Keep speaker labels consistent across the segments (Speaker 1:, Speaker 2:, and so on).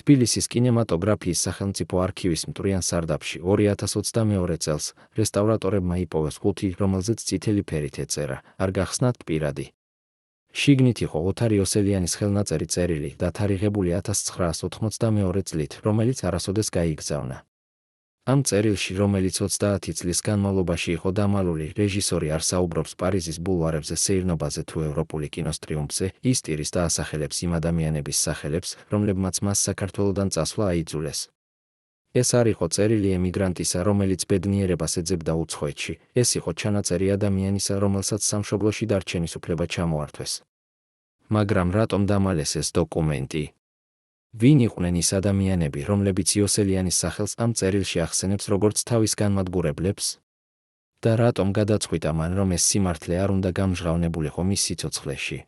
Speaker 1: თბილისის კინემატოგრაფიის სახელმწიფო არქივის მტვრიან სარდაფში 2022 წელს რესტავრატორებმა იპოვეს ხუთი, რომელზეც წითელი ფერით ეწერა, არ გახსნათ პირადი. შიგნით იყო ოთარ იოსელიანის ხელნაწერი წერილი და თარიღებული 1982 წლით, რომელიც არასოდეს გაიგზავნა. ამ წერილში, რომელიც 30 წლის განმავლობაში იყო დამალული, რეჟისორი არ საუბრობს პარიზის ბულვარებზე სეირნობაზე თუ ევროპული კინოს ტრიუმფზე, ის ტირის და ასახელებს იმ ადამიანების სახელებს, რომლებმაც მას საქართველოდან წასვლა აიძულეს. ეს არ იყო წერილი ემიგრანტისა, რომელიც ბედნიერებას ეძებდა უცხოეთში, ეს იყო ჩანაწერი ადამიანისა, რომელსაც სამშობლოში დარჩენის უფლება ჩამოართვეს. მაგრამ რატომ დამალეს ეს დოკუმენტი? ვინ იყვნენ ის ადამიანები, რომლებიც იოსელიანის სახელს ამ წერილში ახსენებს როგორც თავის განმადგურებლებს? და რატომ გადაწყვიტა მან, რომ ეს სიმართლე არ უნდა გამჟღავნებულიყო მის სიცოცხლეში?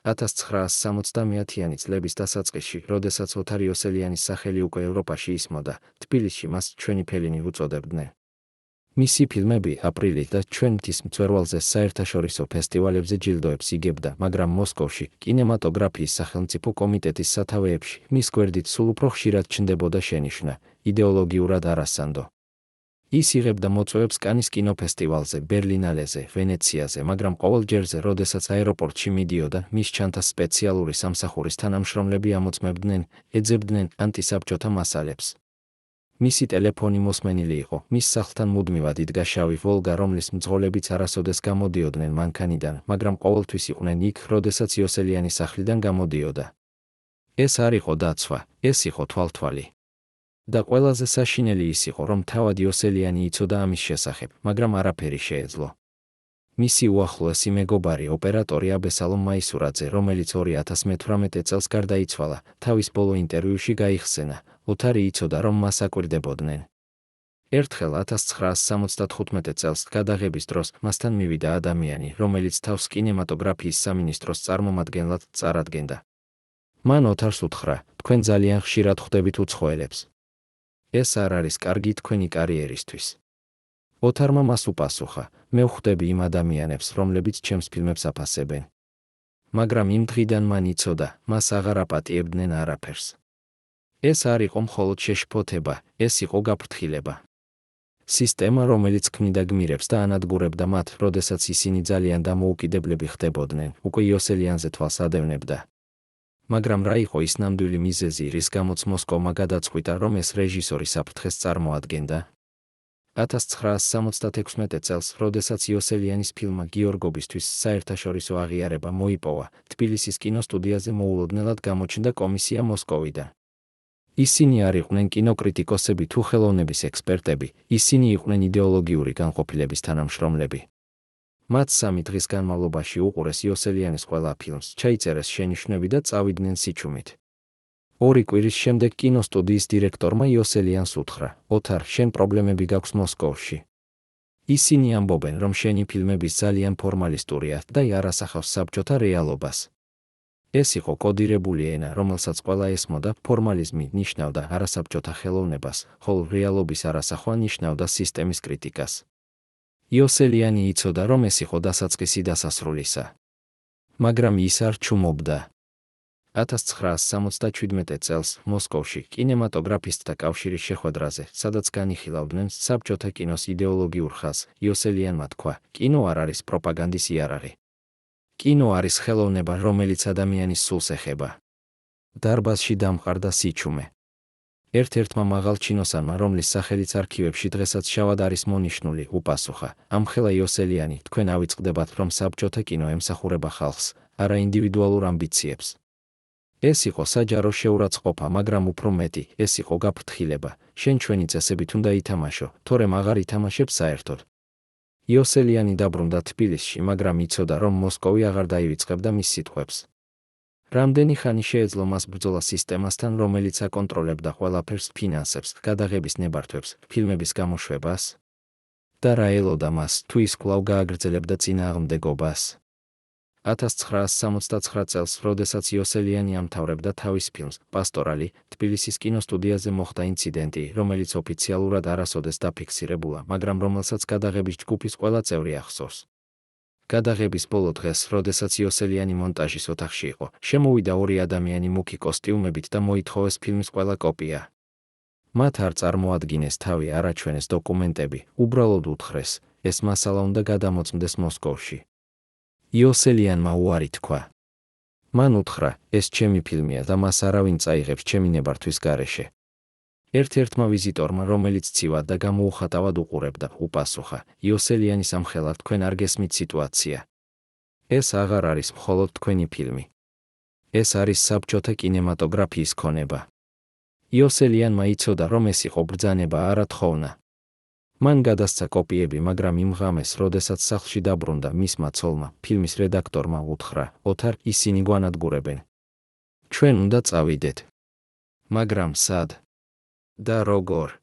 Speaker 1: 1970-იანი წლების დასაწყისში, როდესაც ოთარ იოსელიანის სახელი უკვე ევროპაში ისმოდა, თბილისში მას ჩვენი ფელინი უწოდებდნენ. მისი ფილმები აპრილით და ჩვენ მთის მწვერვალზე საერთაშორისო ფესტივალებზე ჯილდოებს იგებდა, მაგრამ მოსკოვში, კინემატოგრაფიის სახელმწიფო კომიტეტის სათავეებში, მის გვერდით სულ უფრო ხშირად ჩნდებოდა შენიშვნა, იდეოლოგიურად არასანდო. ის იღებდა მოწვევებს კანის კინოფესტივალზე, ბერლინალეზე, ვენეციაზე, მაგრამ ყოველ ჯერზე, როდესაც აეროპორტში მიდიოდა, მის ჩანთას სპეციალური სამსახურის თანამშრომლები ამოწმებდნენ, ეძებდნენ ანტისაბჭოთა მასალებს. მისი ტელეფონი მოსმენილი იყო, მის სახლთან მუდმივად იდგა შავი ვოლგა, რომლის მძღოლებიც არასოდეს გამოდიოდნენ მანქანიდან, მაგრამ ყოველთვის იყვნენ იქ, როდესაც იოსელიანის სახლიდან გამოდიოდა. ეს არ იყო დაცვა, ეს იყო თვალთვალი. და ყველაზე საშინელი ის იყო, რომ თავად იოსელიანი იცოდა ამის შესახებ, მაგრამ არაფერი შეეძლო. მისი უახლოესი მეგობარი ოპერატორი აბესალომ მაისურაძე, რომელიც 2018 წელს გარდაიცვალა, თავის ბოლო ინტერვიუში გაიხსენა, ოთარი იცოდა, რომ მას აკვირდებოდნენ. ერთხელ 1975 წელს გადაღების დროს მასთან მივიდა ადამიანი, რომელიც თავს კინემატოგრაფიის სამინისტროს წარმომადგენლად წარადგენდა. მან ოთარს უთხრა, თქვენ ძალიან ხშირად ხვდებით უცხოელებს. ეს არ არის კარგი თქვენი კარიერისთვის. ოთარმა მას უპასუხა, მე ვხვდები იმ ადამიანებს, რომლებიც ჩემს ფილმებს აფასებენ. მაგრამ იმ დღიდან მან იცოდა, მას აღარ აპატიებდნენ არაფერს. ეს არ იყო მხოლოდ შეშფოთება, ეს იყო გაფრთხილება. სისტემა, რომელიც ქმნიდა გმირებს და ანადგურებდა მათ, როდესაც ისინი ძალიან დამოუკიდებლები ხდებოდნენ, უკვე იოსელიანზე თვალს ადევნებდა. მაგრამ რა იყო ის ნამდვილი მიზეზი, რის გამოც მოსკოვმა გადაწყვიტა, რომ ეს რეჟისორი საფრთხეს წარმოადგენდა? 1976 წელს, როდესაც იოსელიანის ფილმმა გიორგობისთვის საერთაშორისო აღიარება მოიპოვა, თბილისის კინოსტუდიაზე მოულოდნელად გამოჩნდა კომისია მოსკოვიდან. ისინი არ იყვნენ კინოკრიტიკოსები თუ ხელოვნების ექსპერტები, ისინი იყვნენ იდეოლოგიური განყოფილების თანამშრომლები. მათ 3 დღის განმავლობაში უყურეს იოსელიანის ყველა ფილმს, ჩაიწერეს შენიშვნები და წავიდნენ სიჩუმით. 2 კვირის შემდეგ კინოსტუდიის დირექტორმა იოსელიანს უთხრა, ოთარ, შენ პრობლემები გაქვს მოსკოვში. ისინი ამბობენ, რომ შენი ფილმების ძალიან ფორმალისტურია და არ ასახავს საბჭოთა რეალობას. ეს იყო კოდირებული ენა, რომელსაც ყველა ესმოდა, ფორმალიზმი ნიშნავდა არასაბჭოთა ხელოვნებას, ხოლო რეალობის არასახვა ნიშნავდა სისტემის კრიტიკას. იოსელიანი იცოდა, რომ ეს იყო დასაწყისი დასასრულისა. მაგრამ ის არ ჩუმობდა. 1977 წელს მოსკოვში კინემატოგრაფისტთა კავშირის შეხვედრაზე, სადაც განიხილავდნენ საბჭოთა კინოს იდეოლოგიურ ხაზს, იოსელიანმა თქვა, კინო არ არის პროპაგანდის იარაღი. კინო არის ხელოვნება, რომელიც ადამიანის სულს ეხება. დარბაზში დამყარდა სიჩუმე. ერთ-ერთმა მაღალ ჩინოსანმა, რომლის სახელიც არქივებში დღესაც შავად არის მონიშნული, უპასუხა, ამხელა იოსელიანი, თქვენ ავიწყდებათ, რომ საბჭოთა კინო ემსახურება ხალხს, არა ინდივიდუალურ ამბიციებს. ეს იყო საჯარო შეურაცხყოფა, მაგრამ უფრო მეტი, ეს იყო გაფრთხილება, შენ ჩვენი წესებით უნდა ითამაშო, თორემ აღარ ითამაშებს საერთოდ. იოსელიანი დაბრუნდა თბილისში, მაგრამ იცოდა, რომ მოსკოვი აღარ დაივიწყებდა მის სიტყვებს. რამდენი ხანი შეეძლო მას ბრძოლა სისტემასთან, რომელიც აკონტროლებდა ყველაფერს, ფინანსებს, გადაღების ნებართვებს, ფილმების გამოშვებას? და რა ელოდა მას, თუ ის კვლავ გააგრძელებდა წინააღმდეგობას? 1979 წელს, როდესაც იოსელიანი ამთავრებდა თავის ფილმს „პასტორალი“, თბილისის კინოსტუდიაზე მოხდა ინციდენტი, რომელიც ოფიციალურად არასოდეს დაფიქსირებულა, მაგრამ რომელსაც გადაღების ჯგუფის ყველა წევრი ახსოვს. გადაღების ბოლო დღეს, როდესაც იოსელიანი მონტაჟის ოთახში იყო, შემოვიდა ორი ადამიანი მუქი კოსტიუმებით და მოითხოვეს ფილმის ყველა კოპია. მათ არ წარმოადგინეს თავი, არ აჩვენეს დოკუმენტები, უბრალოდ უთხრეს, ეს მასალა უნდა გადამოწმდეს მოსკოვში. იოსელიანმა უარი თქვა. მან უთხრა, ეს ჩემი ფილმია და მას არავინ წაიღებს ჩემი ნებართვის გარეშე. ერთ-ერთმა ვიზიტორმა, რომელიც ცივად და გამოუხატავად უყურებდა, უპასუხა, იოსელიანის ამხელად თქვენ არ გესმით სიტუაცია. ეს აღარ არის მხოლოდ თქვენი ფილმი. ეს არის საბჭოთა კინემატოგრაფიის ქონება. იოსელიანმა იცოდა, რომ ეს იყო ბრძანება, არა თხოვნა. მან გადასცა კოპიები, მაგრამ იმ ღამეს, როდესაც სახლში დაბრუნდა, მისმა ცოლმა, ფილმის რედაქტორმა უთხრა, ოთარ, ისინი გვანადგურებენ. ჩვენ უნდა წავიდეთ. მაგრამ სად? და როგორ?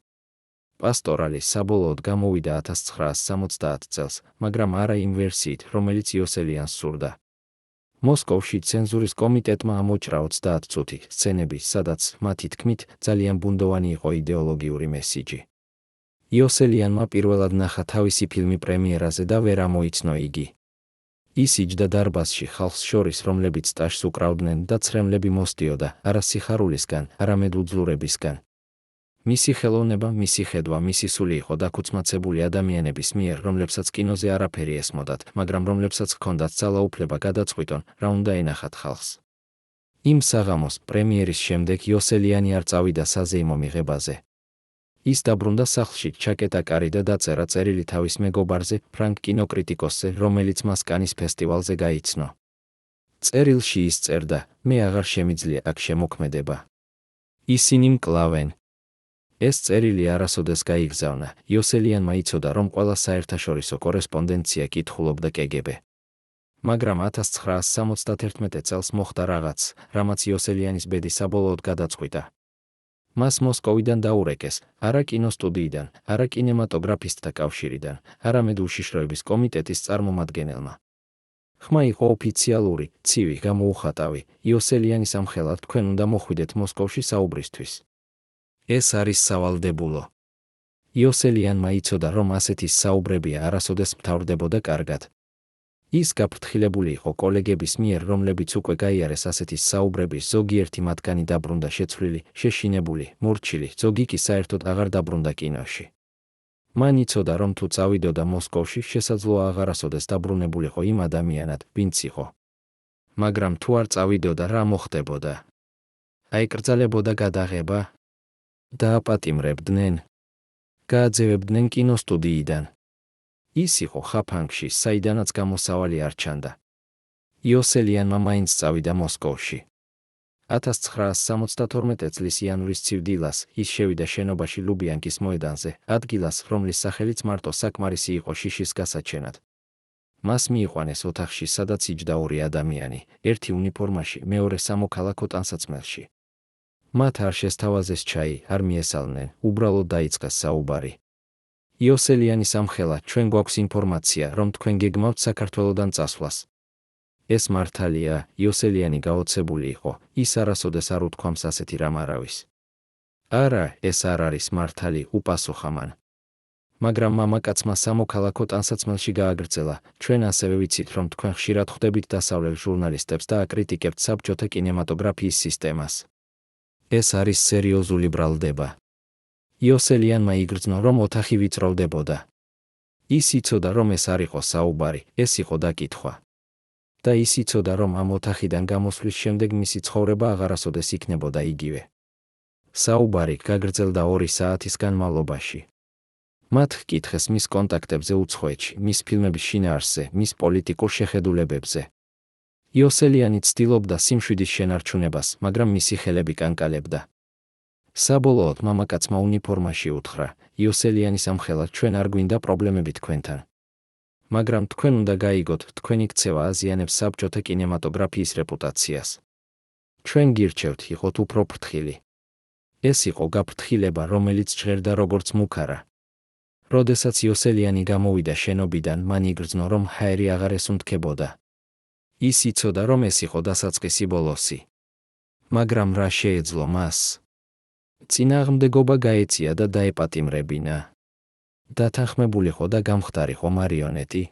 Speaker 1: პასტორალი საბოლოოდ გამოვიდა 1970 წელს, მაგრამ არა იმ ვერსიით, რომელიც იოსელიანს სურდა. მოსკოვში ცენზურის კომიტეტმა ამოჭრა 30 წუთი სცენები, სადაც, მათი თქმით, ძალიან ბუნდოვანი იყო იდეოლოგიური მესიჯი. იოსელიანმა პირველად ნახა თავისი ფილმი პრემიერაზე და ვერ ამოიცნო იგი. ის იჯდა დარბაზში ხალხს შორის, რომლებიც ტაშს უკრავდნენ და ცრემლები მოსდიოდა, არა სიხარულისგან, არამედ უძლურებისგან. მისი ხელოვნება, მისი ხედვა, მისი სული იყო დაქუცმაცებული ადამიანების მიერ, რომლებსაც კინოზე არაფერი ესმოდათ, მაგრამ რომლებსაც ჰქონდათ ძალაუფლება გადაწყვიტონ, რა უნდა ენახათ ხალხს. იმ საღამოს, პრემიერის შემდეგ, იოსელიანი არ წავიდა საზეიმო მიღებაზე. ის დაბრუნდა სახლში, ჩაკეტა კარი და დაწერა წერილი თავის მეგობარზე, ფრანგ კინოკრიტიკოსზე, რომელიც მას კანის ფესტივალზე გაიცნო. წერილში ის წერდა, მე აღარ შემიძლია აქ შემოქმედება. ისინი მკლავენ. ეს წერილი არასოდეს გაიგზავნა. იოსელიანმა იცოდა, რომ ყველა საერთაშორისო კორესპონდენცია კითხულობდა კგბ. მაგრამ 1971 წელს მოხდა რაღაც, რამაც იოსელიანის ბედი საბოლოოდ გადაწყვიტა. მას მოსკოვიდან დაურეკეს, არა კინოსტუდიიდან, არა კინემატოგრაფისტთა კავშირიდან, არამედ უშიშროების კომიტეტის წარმომადგენელმა. ხმა იყო ოფიციალური, ცივი, გამოუხატავი. იოსელიანის ამხელად თქვენ უნდა მოხვიდეთ მოსკოვში საუბრისთვის. ეს არის სავალდებულო. იოსელიანმა იცოდა, რომ ასეთი საუბრებია არასოდეს მთავრდებოდა კარგად. ის გაფრთხილებული იყო კოლეგების მიერ, რომლებიც უკვე გაიარეს ასეთი საუბრების, ზოგიერთი მათგანი დაბრუნდა შეცვლილი, შეშინებული, მორჩილი, ზოგი კი საერთოდ აღარ დაბრუნდა კინოში. მან იცოდა, რომ თუ წავიდოდა მოსკოვში, შესაძლოა აღარასოდეს დაბრუნებულიყო იმ ადამიანად, ვინც იყო. მაგრამ თუ არ წავიდოდა, რა მოხდებოდა? აიკრძალებოდა გადაღება? დააპატიმრებდნენ? გააძევებდნენ კინოსტუდიიდან? ის იყო ხაფანგში, საიდანაც გამოსავალი არ ჩანდა. იოსელიანმა მაინც წავიდა მოსკოვში. 1972 წლის იანვრის ცივ დილას ის შევიდა შენობაში ლუბიანკის მოედანზე, ადგილას, რომლის სახელიც მარტო საკმარისი იყო შიშის გასაჩენად. მას მიიყვანეს ოთახში, სადაც იჯდა ორი ადამიანი, ერთი უნიფორმაში, მეორე სამოქალაქო ტანსაცმელში. მათ არ შესთავაზეს ჩაი, არ მიესალმნენ, უბრალოდ დაიწყა საუბარი. იოსელიანის ამხელა, ჩვენ გვაქვს ინფორმაცია, რომ თქვენ გეგმავთ საქართველოდან წასვლას. ეს მართალია, იოსელიანი გაოცებული იყო, ის არასოდეს არ უთქვამს ასეთი რამ არავის. არა, ეს არ არის მართალი, უპასუხა მან. მაგრამ მამაკაცმა სამოქალაქო ტანსაცმელში გააგრძელა, ჩვენ ასევე ვიცით, რომ თქვენ ხშირად ხვდებით დასავლელ ჟურნალისტებს და აკრიტიკებთ საბჭოთა კინემატოგრაფიის სისტემას. ეს არის სერიოზული ბრალდება. იოსელიანმა იგრძნო, რომ ოთახი ვიწროვდებოდა. ის იცოდა, რომ ეს არ იყო საუბარი, ეს იყო დაკითხვა. და ის იცოდა, რომ ამ ოთახიდან გამოსვლის შემდეგ მისი ცხოვრება აღარასოდეს იქნებოდა იგივე. საუბარი გაგრძელდა 2 საათის განმავლობაში. მათ ჰკითხეს მის კონტაქტებზე უცხოეთში, მის ფილმების შინაარსზე, მის პოლიტიკურ შეხედულებებზე. იოსელიანი ცდილობდა სიმშვიდის შენარჩუნებას, მაგრამ მისი ხელები კანკალებდა. საბოლოოდ მამაკაცმა უნიფორმაში უთხრა, იოსელიანის ამხელად ჩვენ არ გვინდა პრობლემები თქვენთან. მაგრამ თქვენ უნდა გაიგოთ, თქვენი ქცევა აზიანებს საბჭოთა კინემატოგრაფიის რეპუტაციას. ჩვენ გირჩევთ, იყოთ უფრო ფრთხილი. ეს იყო გაფრთხილება, რომელიც ჟღერდა როგორც მუქარა. როდესაც იოსელიანი გამოვიდა შენობიდან, მან იგრძნო, რომ ჰაერი აღარ ესუნთქებოდა. ის იცოდა, რომ ეს იყო დასაწყისი ბოლოსი. მაგრამ რა შეეძლო მას? წინააღმდეგობა გაეწია და დაეპატიმრებინა. დათანხმებულიყო და გამხდარიყო მარიონეტი.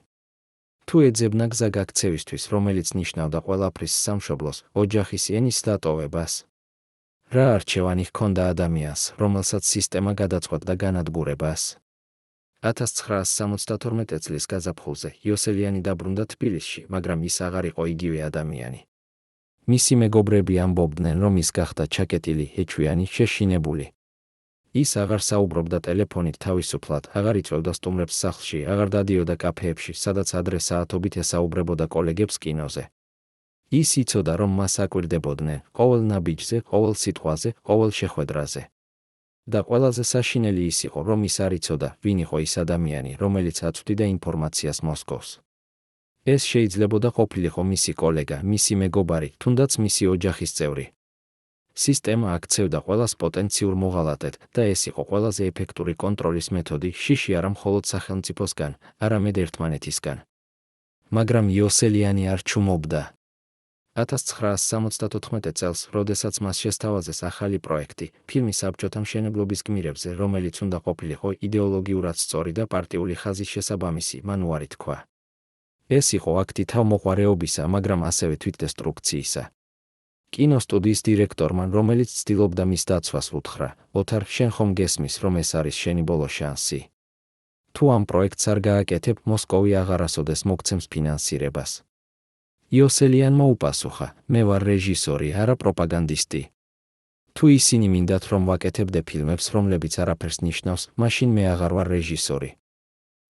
Speaker 1: თუ ეძებნა გზა გაქცევისთვის, რომელიც ნიშნავდა ყველაფრის სამშობლოს, ოჯახის ენის დატოვებას. რა არჩევანი ჰქონდა ადამიანს, რომელსაც სისტემა გადაწყვეტდა განადგურებას? 1972 წლის გაზაფხულზე იოსელიანი დაბრუნდა თბილისში, მაგრამ ის აღარ იყო იგივე ადამიანი. მისი მეგობრები ამბობდნენ, რომ ის გახდა ჩაკეტილი, ეჩვიანი, შეშინებული. ის აღარ საუბრობდა ტელეფონით თავისუფლად, აღარ იწვევდა სტუმრებს სახლში, აღარ დადიოდა კაფეებში, სადაც ადრე საათობით ესაუბრებოდა კოლეგებს კინოზე. ის იცოდა, რომ მას აკვირდებოდნენ ყოველ ნაბიჯზე, ყოველ სიტყვაზე, ყოველ შეხვედრაზე. და ყველაზე საშინელი ის იყო, რომ ის არ იცოდა, ვინ იყო ის ადამიანი, რომელიც აწვდიდა ინფორმაციას მოსკოვს. ეს შეიძლებოდა ყოფილიყო მისი კოლეგა, მისი მეგობარი, თუნდაც მისი ოჯახის წევრი. სისტემა აქცევდა ყველას პოტენციურ მოღალატედ და ეს იყო ყველაზე ეფექტური კონტროლის მეთოდი, შიში არა მხოლოდ სახელმწიფოსგან, არამედ ერთმანეთისგან. მაგრამ იოსელიანი არ ჩუმობდა. 1974 წელს, როდესაც მას შესთავაზეს ახალი პროექტი, ფილმი საბჭოთა მშენებლობის გმირებზე, რომელიც უნდა ყოფილიყო იდეოლოგიურად სწორი და პარტიული ხაზის შესაბამისი, მან უარი თქვა. ეს იყო აქტი თავმოყარეობისა, მაგრამ ასევე თვითდესტრუქციისა. კინოსტუდიის დირექტორმა, რომელიც ცდილობდა მის დაცვას, უთხრა: ოთარ, შენ ხომ გესმის, რომ ეს არის შენი ბოლო შანსი? თუ ამ პროექტს არ გააკეთებ, მოსკოვი აღარასოდეს მოგცემს ფინანსირებას. იოსელიანმა უპასუხა: მე ვარ რეჟისორი, არა პროპაგანდისტი. თუ ისინი მინდათ, რომ ვაკეთებდე ფილმებს, რომლებიც არაფერს ნიშნავს, მაშინ მე აღარ ვარ რეჟისორი.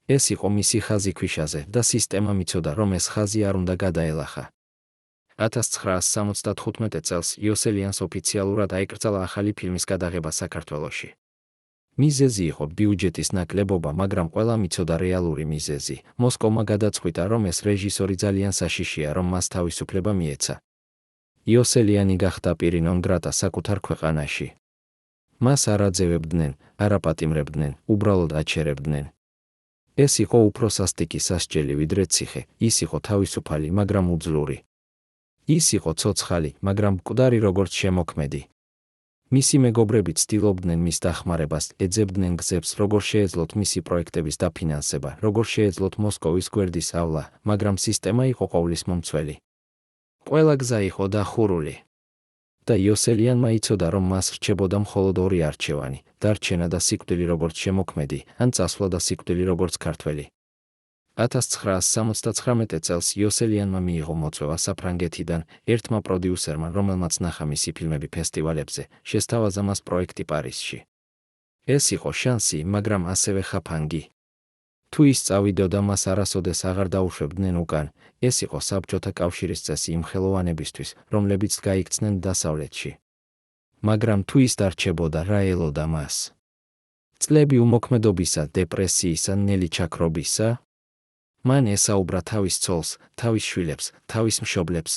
Speaker 1: ეს იყო მისი ხაზი ქვიშაზე და სისტემა მიცოდა, რომ ეს ხაზი არ უნდა გადაელახა. 1975 წელს იოსელიანს ოფიციალურად აიკრძალა ახალი ფილმის გადაღება საქართველოში. მიზეზი იყო ბიუჯეტის ნაკლებობა, მაგრამ ყველამ იცოდა რეალური მიზეზი. მოსკოვმა გადაწყვიტა, რომ ეს რეჟისორი ძალიან საშიშია, რომ მას თავისუფლება მიეცა. იოსელიანი გახდა პირი ნონ გრატა საკუთარ ქვეყანაში. მას არ აძევებდნენ, არ აპატიმრებდნენ, უბრალოდ აჩერებდნენ. ეს იყო უფრო სასტიკი სასჯელი ვიდრე ციხე, ის იყო თავისუფალი, მაგრამ უძლური. ის იყო ცოცხალი, მაგრამ მკვდარი როგორც შემოქმედი. მისი მეგობრები ცდილობდნენ მის დახმარებას, ეძებდნენ გზებს, როგორ შეეძლოთ მისი პროექტების დაფინანსება, როგორ შეეძლოთ მოსკოვის გვერდის ავლა, მაგრამ სისტემა იყო ყოვლის მომცველი. ყველა გზა იყო დახურული. და იოსელიანმა იცოდა, რომ მას რჩებოდა მხოლოდ ორი არჩევანი: დარჩენა და სიკვდილი როგორც შემოქმედი, ან წასვლა და სიკვდილი როგორც ქართველი. 1979 წელს იოსელიანმა მიიღო მოწვევა საფრანგეთიდან, ერთმა პროდიუსერმა, რომელმაც ნახა მისი ფილმები ფესტივალებზე, შესთავაზა მას პროექტი პარიზში. ეს იყო შანსი, მაგრამ ასევე ხაფანგი. თუ ის წავიდოდა, მას არასოდეს აღარ დაუშვებდნენ უკან. ეს იყო საბჭოთა კავშირის წესი იმ ხელოვანებისთვის, რომლებიც გაიქცნენ დასავლეთში. მაგრამ თუ ის დარჩებოდა, რა ელოდა მას? წლები უმოქმედობისა, დეპრესიისა, ნელი ჩაქრობისა? მან ესაუბრა თავის ცოლს, თავის შვილებს, თავის მშობლებს.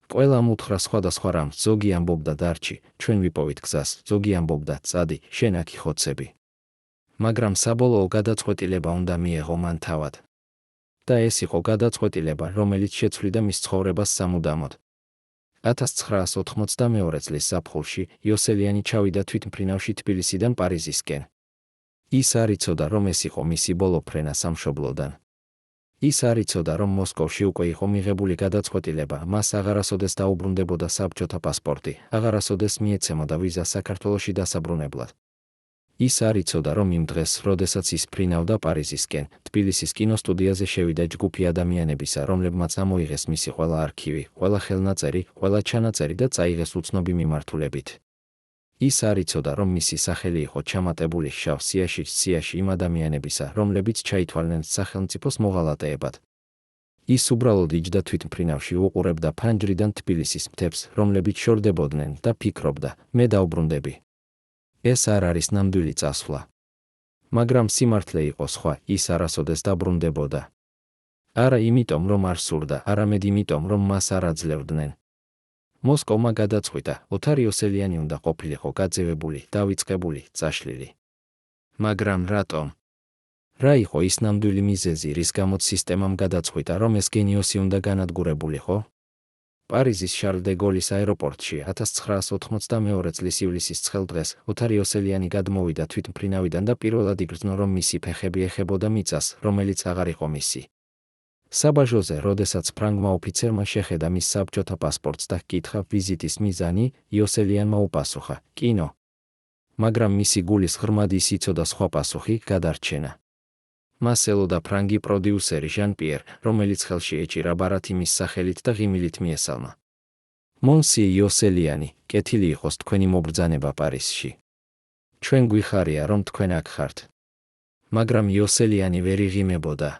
Speaker 1: ყველამ უთხრა სხვადასხვა რამს, ზოგი ამბობდა დარჩი, ჩვენ ვიპოვით გზას, ზოგი ამბობდა წადი, შენ აქ იხოცები. მაგრამ საბოლოო გადაწყვეტილება უნდა მიეღო მან თავად. და ეს იყო გადაწყვეტილება, რომელიც შეცვლიდა მის ცხოვრებას სამუდამოდ. 1982 წლის ზაფხულში იოსელიანი ჩავიდა თვითმფრინავში თბილისიდან პარიზისკენ. ის არ იცოდა, რომ ეს იყო მისი ბოლო ფრენა სამშობლოდან. ის არ იცოდა, რომ მოსკოვში უკვე იყო მიღებული გადაწყვეტილება, მას აღარასოდეს დაუბრუნდებოდა საბჭოთა პასპორტი, აღარასოდეს მიეცემოდა ვიზა საქართველოში დასაბრუნებლად. ის არ იცოდა, რომ იმ დღეს, როდესაც ის ფრინავდა პარიზისკენ, თბილისის კინოსტუდიაზე შევიდა ჯგუფი ადამიანებისა, რომლებმაც ამოიღეს მისი ყველა არქივი, ყველა ხელნაწერი, ყველა ჩანაწერი და წაიღეს უცნობი მიმართულებით. ის არ იცოდა, რომ მისი სახელი იყო ჩამატებული შავ სიაში იმ ადამიანებისა, რომლებიც ჩაითვალნენ სახელმწიფოს მოღალატეებად. ის უბრალოდ იჯდა თვითმფრინავში, უყურებდა ფანჯრიდან თბილისის მთებს, რომლებიც შორდებოდნენ და ფიქრობდა, მე დავბრუნდები. ეს არ არის ნამდვილი წასვლა. მაგრამ სიმართლე იყო სხვა, ის არასოდეს დაბრუნდებოდა. არა იმიტომ, რომ არ სურდა, არამედ იმიტომ, რომ მას არ აძლევდნენ. მოსკოვმა გადაწყვიტა, ოთარ იოსელიანი უნდა ყოფილიყო გაძევებული, დავიწყებული, წაშლილი. მაგრამ რატომ? რა იყო ის ნამდვილი მიზეზი, რის გამოც სისტემამ გადაწყვიტა, რომ ეს გენიოსი უნდა განადგურებულიყო? პარიზის შარლ დე გოლის აეროპორტში 1982 წლის ივლისის ცხელ დღეს ოთარ იოსელიანი გადმოვიდა თვითმფრინავიდან და პირველად იგრძნო, რომ მისი ფეხები ეხებოდა მიწას, რომელიც აღარ იყო მისი. საბაჟოზე, როდესაც ფრანგმა ოფიცერმა შეხედა მის საბჭოთა პასპორტს და ჰკითხა ვიზიტის მიზანი, იოსელიანმა უპასუხა: კინო. მაგრამ მისი გულის ღრმად ის იცოდა სხვა პასუხი, გადარჩენა. მას ელოდა ფრანგი პროდიუსერი ჟან პიერ, რომელიც ხელში ეჭირა ბარათი მის სახელით და ღიმილით მიესალმა. მონსიე იოსელიანი, კეთილი იყოს თქვენი მობრძანება პარიზში. ჩვენ გვიხარია, რომ თქვენ აქ ხართ. მაგრამ იოსელიანი ვერ იღიმებოდა.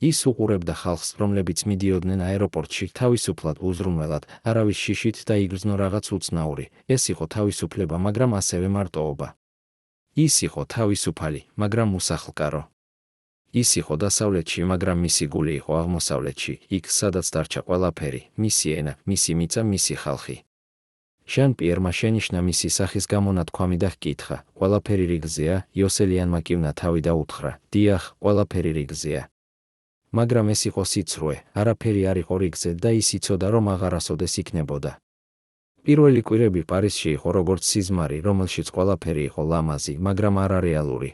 Speaker 1: ის უყურებდა ხალხს, რომლებიც მიდიოდნენ აეროპორტში თავისუფლად, უზრუნველად, არავის შიშით და იგრძნო რაღაც უცნაური. ეს იყო თავისუფლება, მაგრამ ასევე მარტოობა. ის იყო თავისუფალი, მაგრამ უსახლკარო. ის იყო დასავლეთში, მაგრამ მისი გული იყო აღმოსავლეთში, იქ, სადაც დარჩა ყველაფერი, მისი ენა, მისი მიწა, მისი ხალხი. ჟან პიერმა შენიშნა მისი სახის გამონათქვამი და ჰკითხა: ყველაფერი რიგზეა? იოსელიანმა კივნა თავი და უთხრა: დიახ, ყველაფერი რიგზეა. მაგრამ ეს იყო სიცრუე, არაფერი არ იყო რიგზე და ის იცოდა, რომ აღარასოდეს იქნებოდა. პირველი კვირები პარიზში იყო როგორც სიზმარი, რომელშიც ყველაფერი იყო ლამაზი, მაგრამ არარეალური.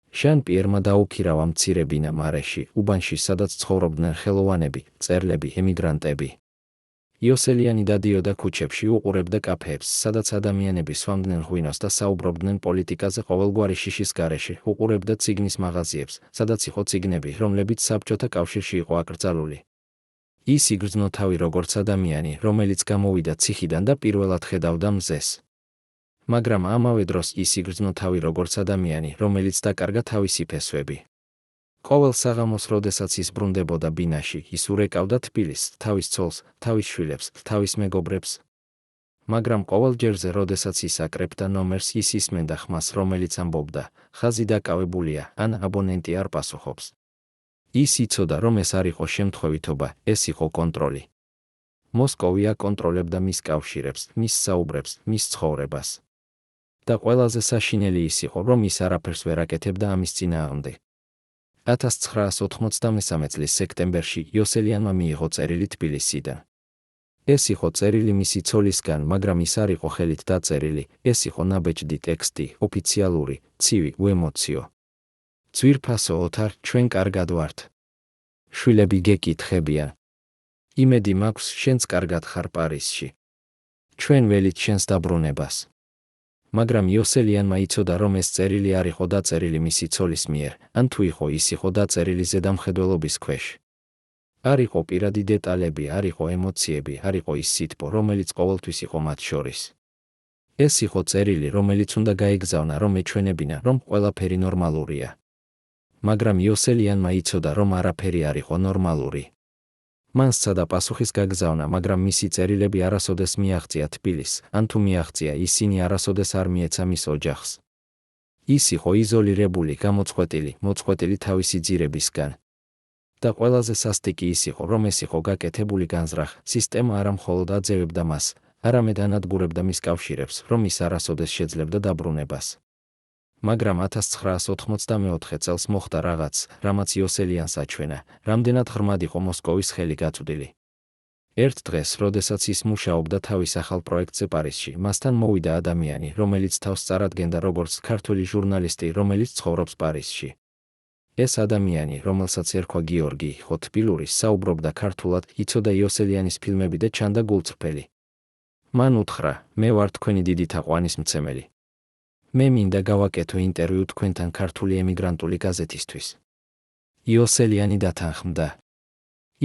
Speaker 1: ჟან პიერმა დაუქირავა მცირე ბინა მარეში, უბანში, სადაც ცხოვრობდნენ ხელოვანები, მწერლები, ემიგრანტები. იოსელიანი დადიოდა ქუჩებში, უყურებდა კაფეებს, სადაც ადამიანები სვამდნენ ღვინოს და საუბრობდნენ პოლიტიკაზე ყოველგვარი შიშის გარეშე, უყურებდა ციგნის მაღაზიებს, სადაც იყო ციგნები, რომლებიც საბჭოთა კავშირში იყო აკრძალული. ის იგრძნო თავი როგორც ადამიანი, რომელიც გამოვიდა ციხიდან და პირველად ხედავდა მზეს. მაგრამ ამავე დროს ის იგრძნო თავი როგორც ადამიანი, რომელიც დაკარგა თავისი ფესვები. ყოველ საღამოს, როდესაც ის ბრუნდებოდა ბინაში, ის ურეკავდა თბილისს, თავის ცოლს, თავის შვილებს, თავის მეგობრებს. მაგრამ ყოველ ჯერზე, როდესაც ის აკრებდა ნომერს, ის ისმენდა ხმას, რომელიც ამბობდა: ხაზი დაკავებულია, ან აბონენტი არ პასუხობს. ის იცოდა, რომ ეს არ იყო შემთხვევითობა, ეს იყო კონტროლი. მოსკოვი აკონტროლებდა მის კავშირებს, მის საუბრებს, მის ცხოვრებას. და ყველაზე საშინელი ის იყო, რომ ის არაფერს ვერ აკეთებდა ამის წინააღმდეგ. 1993 წლის სექტემბერში იოსელიანმა მიიღო წერილი თბილისიდან. ეს იყო წერილი მისი ცოლისგან, მაგრამ ის არ იყო ხელით დაწერილი, ეს იყო ნაბეჭდი ტექსტი, ოფიციალური, ცივი, უემოციო. ძვირფასო ოთარ, ჩვენ კარგად ვართ. შვილები გეკითხებიან. იმედი მაქვს, შენც კარგად ხარ პარიზში. ჩვენ ველით შენს დაბრუნებას. მაგრამ იოსელიანმა იცოდა, რომ ეს წერილი არ იყო დაწერილი მისი ცოლის მიერ, ან თუ იყო, ის იყო დაწერილი ზედამხედველობის ქვეშ. არ იყო პირადი დეტალები, არ იყო ემოციები, არ იყო ის სითბო, რომელიც ყოველთვის იყო მათ შორის. ეს იყო წერილი, რომელიც უნდა გაეგზავნა, რომ ეჩვენებინა, რომ ყველაფერი ნორმალურია. მაგრამ იოსელიანმა იცოდა, რომ არაფერი არ იყო ნორმალური. მან სცადა პასუხის გაგზავნა, მაგრამ მისი წერილები არასოდეს მიაღწია თბილისს, ან თუ მიაღწია, ისინი არასოდეს არ მიეცა მის ოჯახს. ის იყო იზოლირებული, მოწყვეტილი თავისი ძირებისგან. და ყველაზე სასტიკი ის იყო, რომ ეს იყო გაკეთებული განზრახ, სისტემა არა მხოლოდ აძევებდა მას, არამედ ანადგურებდა მის კავშირებს, რომ ის არასოდეს შეძლებდა დაბრუნებას. მაგრამ 1994 წელს მოხდა რაღაც, რამაც იოსელიანს აჩვენა, რამდენად ღრმად იყო მოსკოვის ხელი გაწვდილი. ერთ დღეს, როდესაც ის მუშაობდა თავის ახალ პროექტზე პარიზში, მასთან მოვიდა ადამიანი, რომელიც თავს წარადგენდა როგორც ქართველი ჟურნალისტი, რომელიც ცხოვრობს პარიზში. ეს ადამიანი, რომელსაც ერქვა გიორგი, იყო თბილური, საუბრობდა ქართულად, იცოდა იოსელიანის ფილმები და ჩანდა გულწრფელი. მან უთხრა: მე ვარ თქვენი დიდი თაყვანისმცემელი. მე მინდა გავაკეთო ინტერვიუ თქვენთან ქართული ემიგრანტული გაზეთისთვის. იოსელიანი დათანხმდა.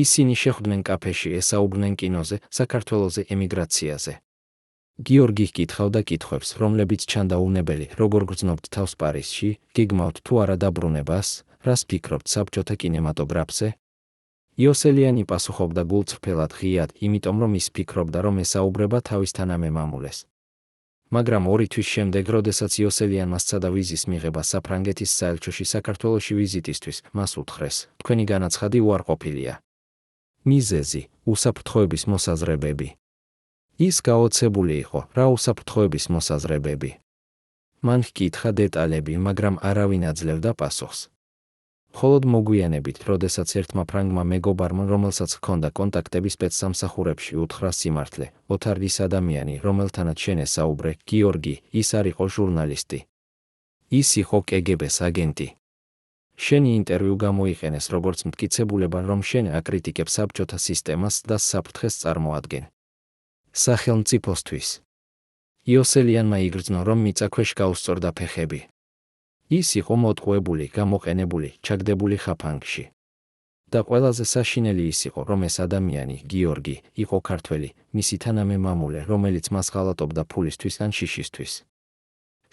Speaker 1: ისინი შეხვდნენ კაფეში, ესაუბრნენ კინოზე, საქართველოზე, ემიგრაციაზე. გიორგი ჰკითხავდა კითხვებს, რომლებიც ჩანდა უნებელი, როგორ გრძნობთ თავს პარიზში, გიგმავთ თუ არა დაბრუნებას, რას ფიქრობთ საბჭოთა კინემატოგრაფზე? იოსელიანი პასუხობდა გულწრფელად, ღიად, იმიტომ რომ ის ფიქრობდა, რომ ესაუბრება თავის თანამემამულეს. მაგრამ 2 თვის შემდეგ, როდესაც იოსელიანმა სცადა ვიზის მიღება საფრანგეთის საელჩოში საქართველოში ვიზიტისთვის, მას უთხრეს: თქვენი განაცხადი უარყოფილია. მიზეზი: უსაფრთხოების მოსაზრებები. ის გაოცებული იყო, რა უსაფრთხოების მოსაზრებები. მან ჰკითხა დეტალები, მაგრამ არავინ აძლევდა პასუხს. მხოლოდ მოგვიანებით, როდესაც ერთმა ფრანგმა მეგობარმა, რომელსაც ჰქონდა კონტაქტები სპეცსამსახურებში, უთხრა სიმართლე: ოთარ, ის ადამიანი, რომელთანაც შენ ესაუბრე, გიორგი, ის არ იყო ჟურნალისტი. ის იყო კგბ-ს აგენტი. შენი ინტერვიუ გამოიყენეს როგორც მტკიცებულება, რომ შენ აკრიტიკებ საბჭოთა სისტემას და საფრთხეს წარმოადგენ სახელმწიფოსთვის. იოსელიანმა იგრძნო, რომ მიწა ქვეშ გაუსწორდა ფეხები. ის იყო მოტყუებული, გამოყენებული, ჩაგდებული ხაფანგში. და ყველაზე საშინელი ის იყო, რომ ეს ადამიანი, გიორგი, იყო ქართველი, მისი თანამემამულე, რომელიც მას ღალატობდა ფულისთვის ან შიშისთვის.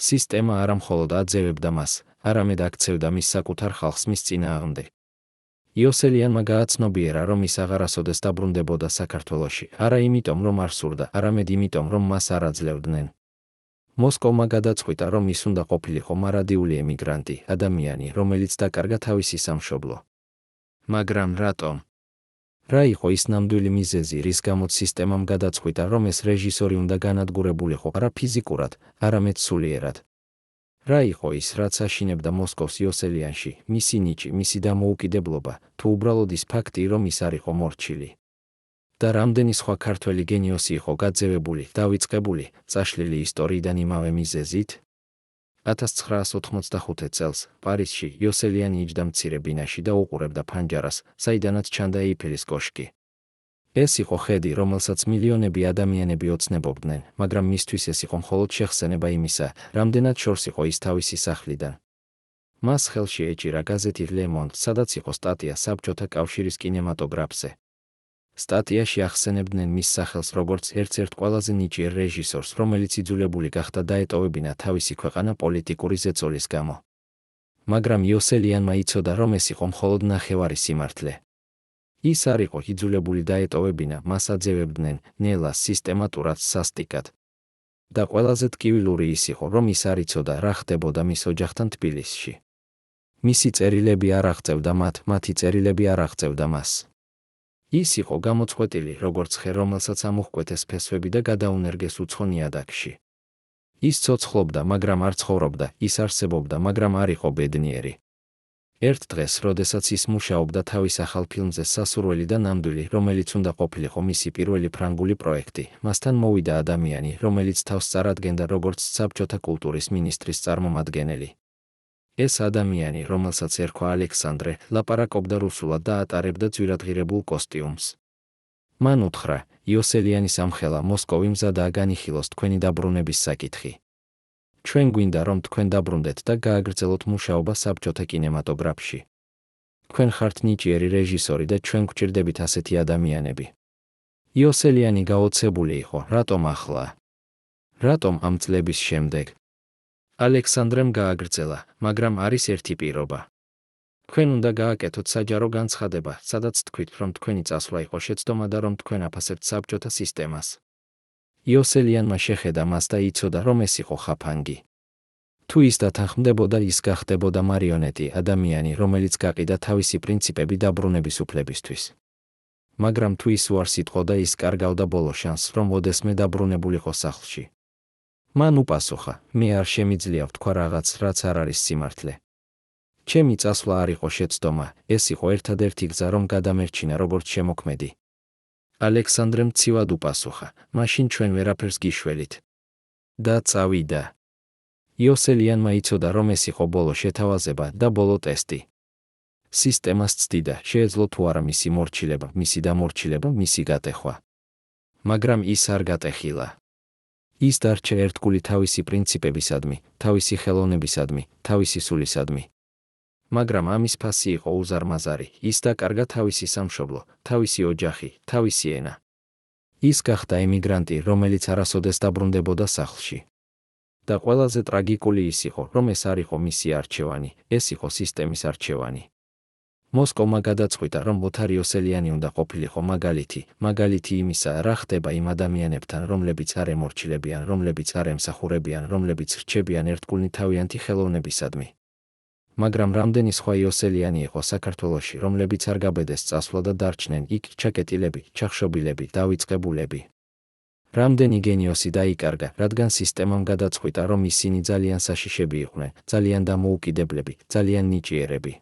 Speaker 1: სისტემა არა მხოლოდ აძევებდა მას, არამედ აქცევდა მის საკუთარ ხალხს მის წინააღმდეგ. იოსელიანმა გააცნობიერა, რომ ის აღარასოდეს დაბრუნდებოდა საქართველოში, არა იმიტომ, რომ არ სურდა, არამედ იმიტომ, რომ მას არ აძლევდნენ. მოსკოვმა გადაწყვიტა, რომ ის უნდა ყოფილიყო მარადიული ემიგრანტი, ადამიანი, რომელიც დაკარგა თავისი სამშობლო. მაგრამ რატომ? რა იყო ის ნამდვილი მიზეზი, რის გამოც სისტემამ გადაწყვიტა, რომ ეს რეჟისორი უნდა განადგურებულიყო არა ფიზიკურად, არამედ სულიერად? რა იყო ის, რაც აშინებდა მოსკოვს იოსელიანში, მისი ნიჭი, მისი დამოუკიდებლობა, თუ უბრალოდ ის ფაქტი, რომ ის არ იყო მორჩილი? და რამდენი სხვა ქართველი გენიოსი იყო გაძევებული, დავიწყებული, წაშლილი ისტორიიდან იმავე მიზეზით? 1985 წელს, პარიზში, იოსელიანი იჯდა მცირე ბინაში და უყურებდა ფანჯარას, საიდანაც ჩანდა ეიფელის კოშკი. ეს იყო ხედი, რომელსაც მილიონები ადამიანები ოცნებობდნენ, მაგრამ მისთვის ეს იყო მხოლოდ შეხსენება იმისა, რამდენად შორს იყო ის თავისი სახლიდან. მას ხელში ეჭირა გაზეთი Le Monde, სადაც იყო სტატია საბჭოთა კავშირის კინემატოგრაფზე. სტატიაში ახსენებდნენ მის სახელს როგორც ერთ-ერთ ყველაზე ნიჭიერ რეჟისორს, რომელიც იძულებული გახდა დაეტოვებინა თავისი ქვეყანა პოლიტიკური ზეწოლის გამო. მაგრამ იოსელიანმა იცოდა, რომ ეს იყო მხოლოდ ნახევარი სიმართლე. ის არ იყო იძულებული დაეტოვებინა, მას აძევებდნენ, ნელა, სისტემატურად, სასტიკად. და ყველაზე ტკივილური ის იყო, რომ ის არ იცოდა, რა ხდებოდა მის ოჯახთან თბილისში. მისი წერილები არ აღწევდა მათ, მათი წერილები არ აღწევდა მას. ის იყო გამოწყვეტილი, როგორც ხე, რომელსაც ამოჰკვეთეს ფესვები და გადაუნერგეს უცხო ნიადაგში. ის ცოცხლობდა, მაგრამ არ ცხოვრობდა, ის არსებობდა, მაგრამ არ იყო ბედნიერი. ერთ დღეს, როდესაც ის მუშაობდა თავის ახალ ფილმზე სასურველი და ნამდვილი, რომელიც უნდა ყოფილიყო მისი პირველი ფრანგული პროექტი, მასთან მოვიდა ადამიანი, რომელიც თავს წარადგენდა როგორც საბჭოთა კულტურის მინისტრის წარმომადგენელი. ეს ადამიანი, რომელსაც ერქვა ალექსანდრე, ლაპარაკობდა რუსულად და ატარებდა ძვირადღირებულ კოსტიუმს. მან უთხრა, იოსელიანის ამხელა მოსკოვი მზადაა განიხილოს თქვენი დაბრუნების საკითხი. ჩვენ გვინდა, რომ თქვენ დაბრუნდეთ და გააგრძელოთ მუშაობა საბჭოთა კინემატოგრაფში. თქვენ ხართ ნიჭიერი რეჟისორი და ჩვენ გვჭირდებით ასეთი ადამიანები. იოსელიანი გაოცებული იყო, რატომ ახლა? რატომ ამ წლების შემდეგ? ალექსანდრემ გააგრძელა, მაგრამ არის ერთი პირობა. თქვენ უნდა გააკეთოთ საჯარო განცხადება, სადაც თქვით, რომ თქვენი წასვლა იყო შეცდომა და რომ თქვენ აფასებთ საბჭოთა სისტემას. იოსელიანმა შეხედა მას და იცოდა, რომ ეს იყო ხაფანგი. თუ ის დათანხმდებოდა, ის გახდებოდა მარიონეტი, ადამიანი, რომელიც გაყიდა თავისი პრინციპები დაბრუნების უფლებისთვის. მაგრამ თუ ის უარს იტყოდა, ის კარგავდა ბოლო შანსს, რომ ოდესმე დაბრუნებულიყო სახლში. მან უპასუხა, მე არ შემიძლია ვთქვა რაღაც, რაც არ არის სიმართლე. ჩემი წასვლა არ იყო შეცდომა, ეს იყო ერთადერთი გზა, რომ გადამერჩინა როგორც შემოქმედი. ალექსანდრემ ცივად უპასუხა, მაშინ ჩვენ ვერაფერს გიშველით. და წავიდა. იოსელიანმა იცოდა, რომ ეს იყო ბოლო შეთავაზება და ბოლო ტესტი. სისტემას ცდიდა, შეეძლო თუ არა მისი მორჩილება, მისი დამორჩილება, მისი გატეხვა. მაგრამ ის არ გატეხილა. ის დარჩა ერთგული თავისი პრინციპებისადმი, თავისი ხელოვნებისადმი, თავისი სულისადმი. მაგრამ ამის ფასი იყო უზარმაზარი, ის დაკარგა თავისი სამშობლო, თავისი ოჯახი, თავისი ენა. ის გახდა ემიგრანტი, რომელიც არასოდეს დაბრუნდებოდა სახლში. და ყველაზე ტრაგიკული ის იყო, რომ ეს არ იყო მისი არჩევანი, ეს იყო სისტემის არჩევანი. მოსკოვმა გადაწყვიტა, რომ ოთარ იოსელიანი უნდა ყოფილიყო მაგალითი იმისა, რა ხდება იმ ადამიანებთან, რომლებიც არ ემორჩილებიან, რომლებიც არ ემსახურებიან, რომლებიც რჩებიან ერთგულნი თავიანთი ხელოვნებისადმი. მაგრამ რამდენი სხვა იოსელიანი იყო საქართველოში, რომლებიც არ გაბედეს წასვლა და დარჩნენ იქ ჩაკეტილები, ჩახშობილები, დავიწყებულები. რამდენი გენიოსი დაიკარგა, რადგან სისტემამ გადაწყვიტა, რომ ისინი ძალიან საშიშები იყვნენ, ძალიან დამოუკიდებლები, ძალიან ნიჭიერები.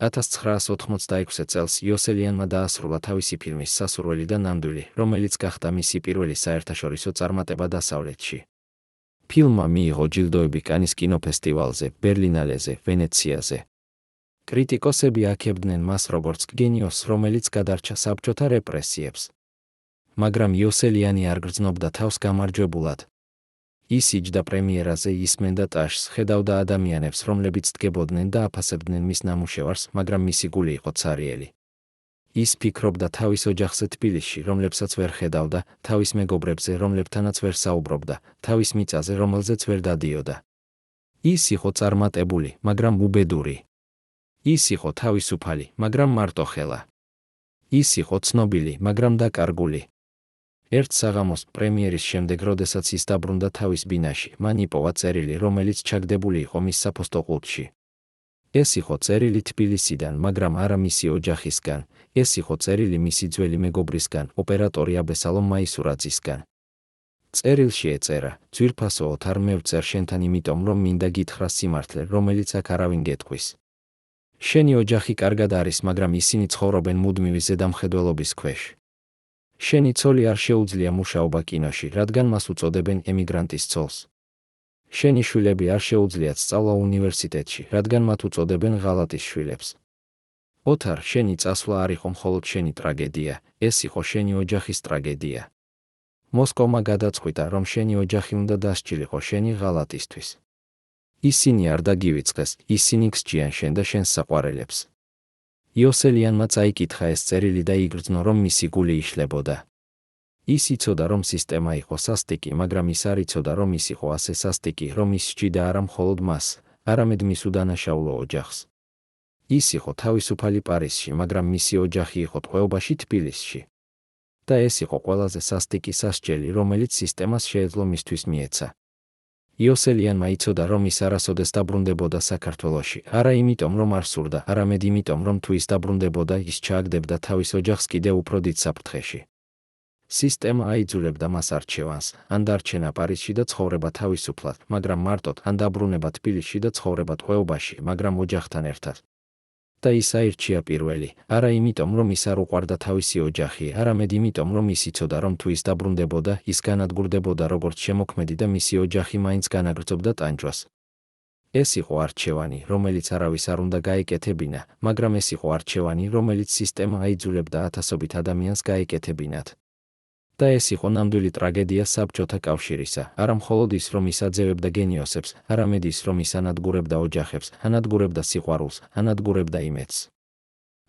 Speaker 1: 1986 წელს იოსელიანმა დაასრულა თავისი ფილმის სასურველი და ნამდვილი, რომელიც გახდა მისი პირველი საერთაშორისო წარმატება დასავლეთში. ფილმმა მიიღო ჯილდოები კანის კინოფესტივალზე, ბერლინალეზე, ვენეციაზე. კრიტიკოსები აქებდნენ მას როგორც გენიოსს, რომელიც გადარჩა საბჭოთა რეპრესიებს. მაგრამ იოსელიანი არ გრძნობდა თავს გამარჯვებულად. ის იჯდა პრემიერაზე, ისმენდა ტაშს, ხედავდა ადამიანებს, რომლებიც დგებოდნენ და აფასებდნენ მის ნამუშევარს, მაგრამ მისი გული იყო ცარიელი. ის ფიქრობდა თავის ოჯახზე თბილისში, რომლებსაც ვერ ხედავდა, თავის მეგობრებზე, რომლებთანაც ვერ საუბრობდა, თავის მიწაზე, რომელზეც ვერ დადიოდა. ის იყო წარმატებული, მაგრამ უბედური. ის იყო თავისუფალი, მაგრამ მარტოხელა. ის იყო ცნობილი, მაგრამ დაკარგული. ერთ საღამოს პრემიერის შემდეგ, როდესაც ის დაბრუნდა თავის ბინაში, მან იპოვა წერილი, რომელიც ჩაგდებული იყო მის საფოსტო ყუთში. ეს იყო წერილი თბილისიდან, მაგრამ არა მისი ოჯახისგან. ეს იყო წერილი მისი ძველი მეგობრისგან, ოპერატორი აბესალომ მაისურაძისგან. წერილში ეწერა: ძვირფასოოთ, არ მევწერ შენთან იმიტომ, რომ მინდა გითხრა სიმართლე, რომელიც აქ არავინ გეტყვის. შენი ოჯახი კარგად არის, მაგრამ ისინი ცხოვრობენ მუდმივი ზედამხედველობის ქვეშ. შენი ცოლი არ შეუძლია მუშაობა კინოში, რადგან მას უწოდებენ ემიგრანტის ცოლს. შენი შვილები არ შეუძლიათ სწავლა უნივერსიტეტში, რადგან მათ უწოდებენ ღალატის შვილებს. ოთარ, შენი წასვლა არ იყო მხოლოდ შენი ტრაგედია, ეს იყო შენი ოჯახის ტრაგედია. მოსკოვმა გადაწყვიტა, რომ შენი ოჯახი უნდა დასჯილიყო შენი ღალატისთვის. ისინი არ დაგივიწყეს, ისინი გსჯიან შენ და შენს საყვარელებს. იოსელიანმა წაიკითხა ეს წერილი და იგრძნო, რომ მისი გული იშლებოდა. ის იცოდა, რომ სისტემა იყო სასტიკი, მაგრამ ის არ იცოდა, რომ ის იყო ასე სასტიკი, რომ ის სჯიდა არა მხოლოდ მას, არამედ მის უდანაშაულო ოჯახს. ის იყო თავისუფალი პარიზში, მაგრამ მისი ოჯახი იყო ტყვეობაში თბილისში. და ეს იყო ყველაზე სასტიკი სასჯელი, რომელიც სისტემას შეეძლო მისთვის მიეცა. იოსელიანმა იცოდა, რომ ის არასოდეს დაბრუნდებოდა საქართველოში, არა იმიტომ, რომ არ სურდა, არამედ იმიტომ, რომ თუ ის დაბრუნდებოდა, ის ჩააგდებდა თავის ოჯახს კიდევ უფრო დიდ საფრთხეში. სისტემა აიძულებდა მას არჩევანს, ან დარჩენა პარიზში და ცხოვრება თავისუფლად, მაგრამ მარტოდ, ან დაბრუნება თბილისში და ცხოვრება ტყვეობაში, მაგრამ ოჯახთან ერთად. და ის აირჩია პირველი, არა იმიტომ, რომ ის არ უყვარდა თავისი ოჯახი, არამედ იმიტომ, რომ ის იცოდა, რომ თუ ის დაბრუნდებოდა, ის განადგურდებოდა როგორც შემოქმედი და მისი ოჯახი მაინც განაგრძობდა ტანჯვას. ეს იყო არჩევანი, რომელიც არავის არ უნდა გაეკეთებინა, მაგრამ ეს იყო არჩევანი, რომელიც სისტემა აიძულებდა ათასობით ადამიანს გაეკეთებინათ. და ეს იყო ნამდვილი ტრაგედია საბჭოთა კავშირისა, არა მხოლოდ ის, რომ ის აძევებდა გენიოსებს, არამედ ის, რომ ის ანადგურებდა ოჯახებს, ანადგურებდა სიყვარულს, ანადგურებდა იმედს.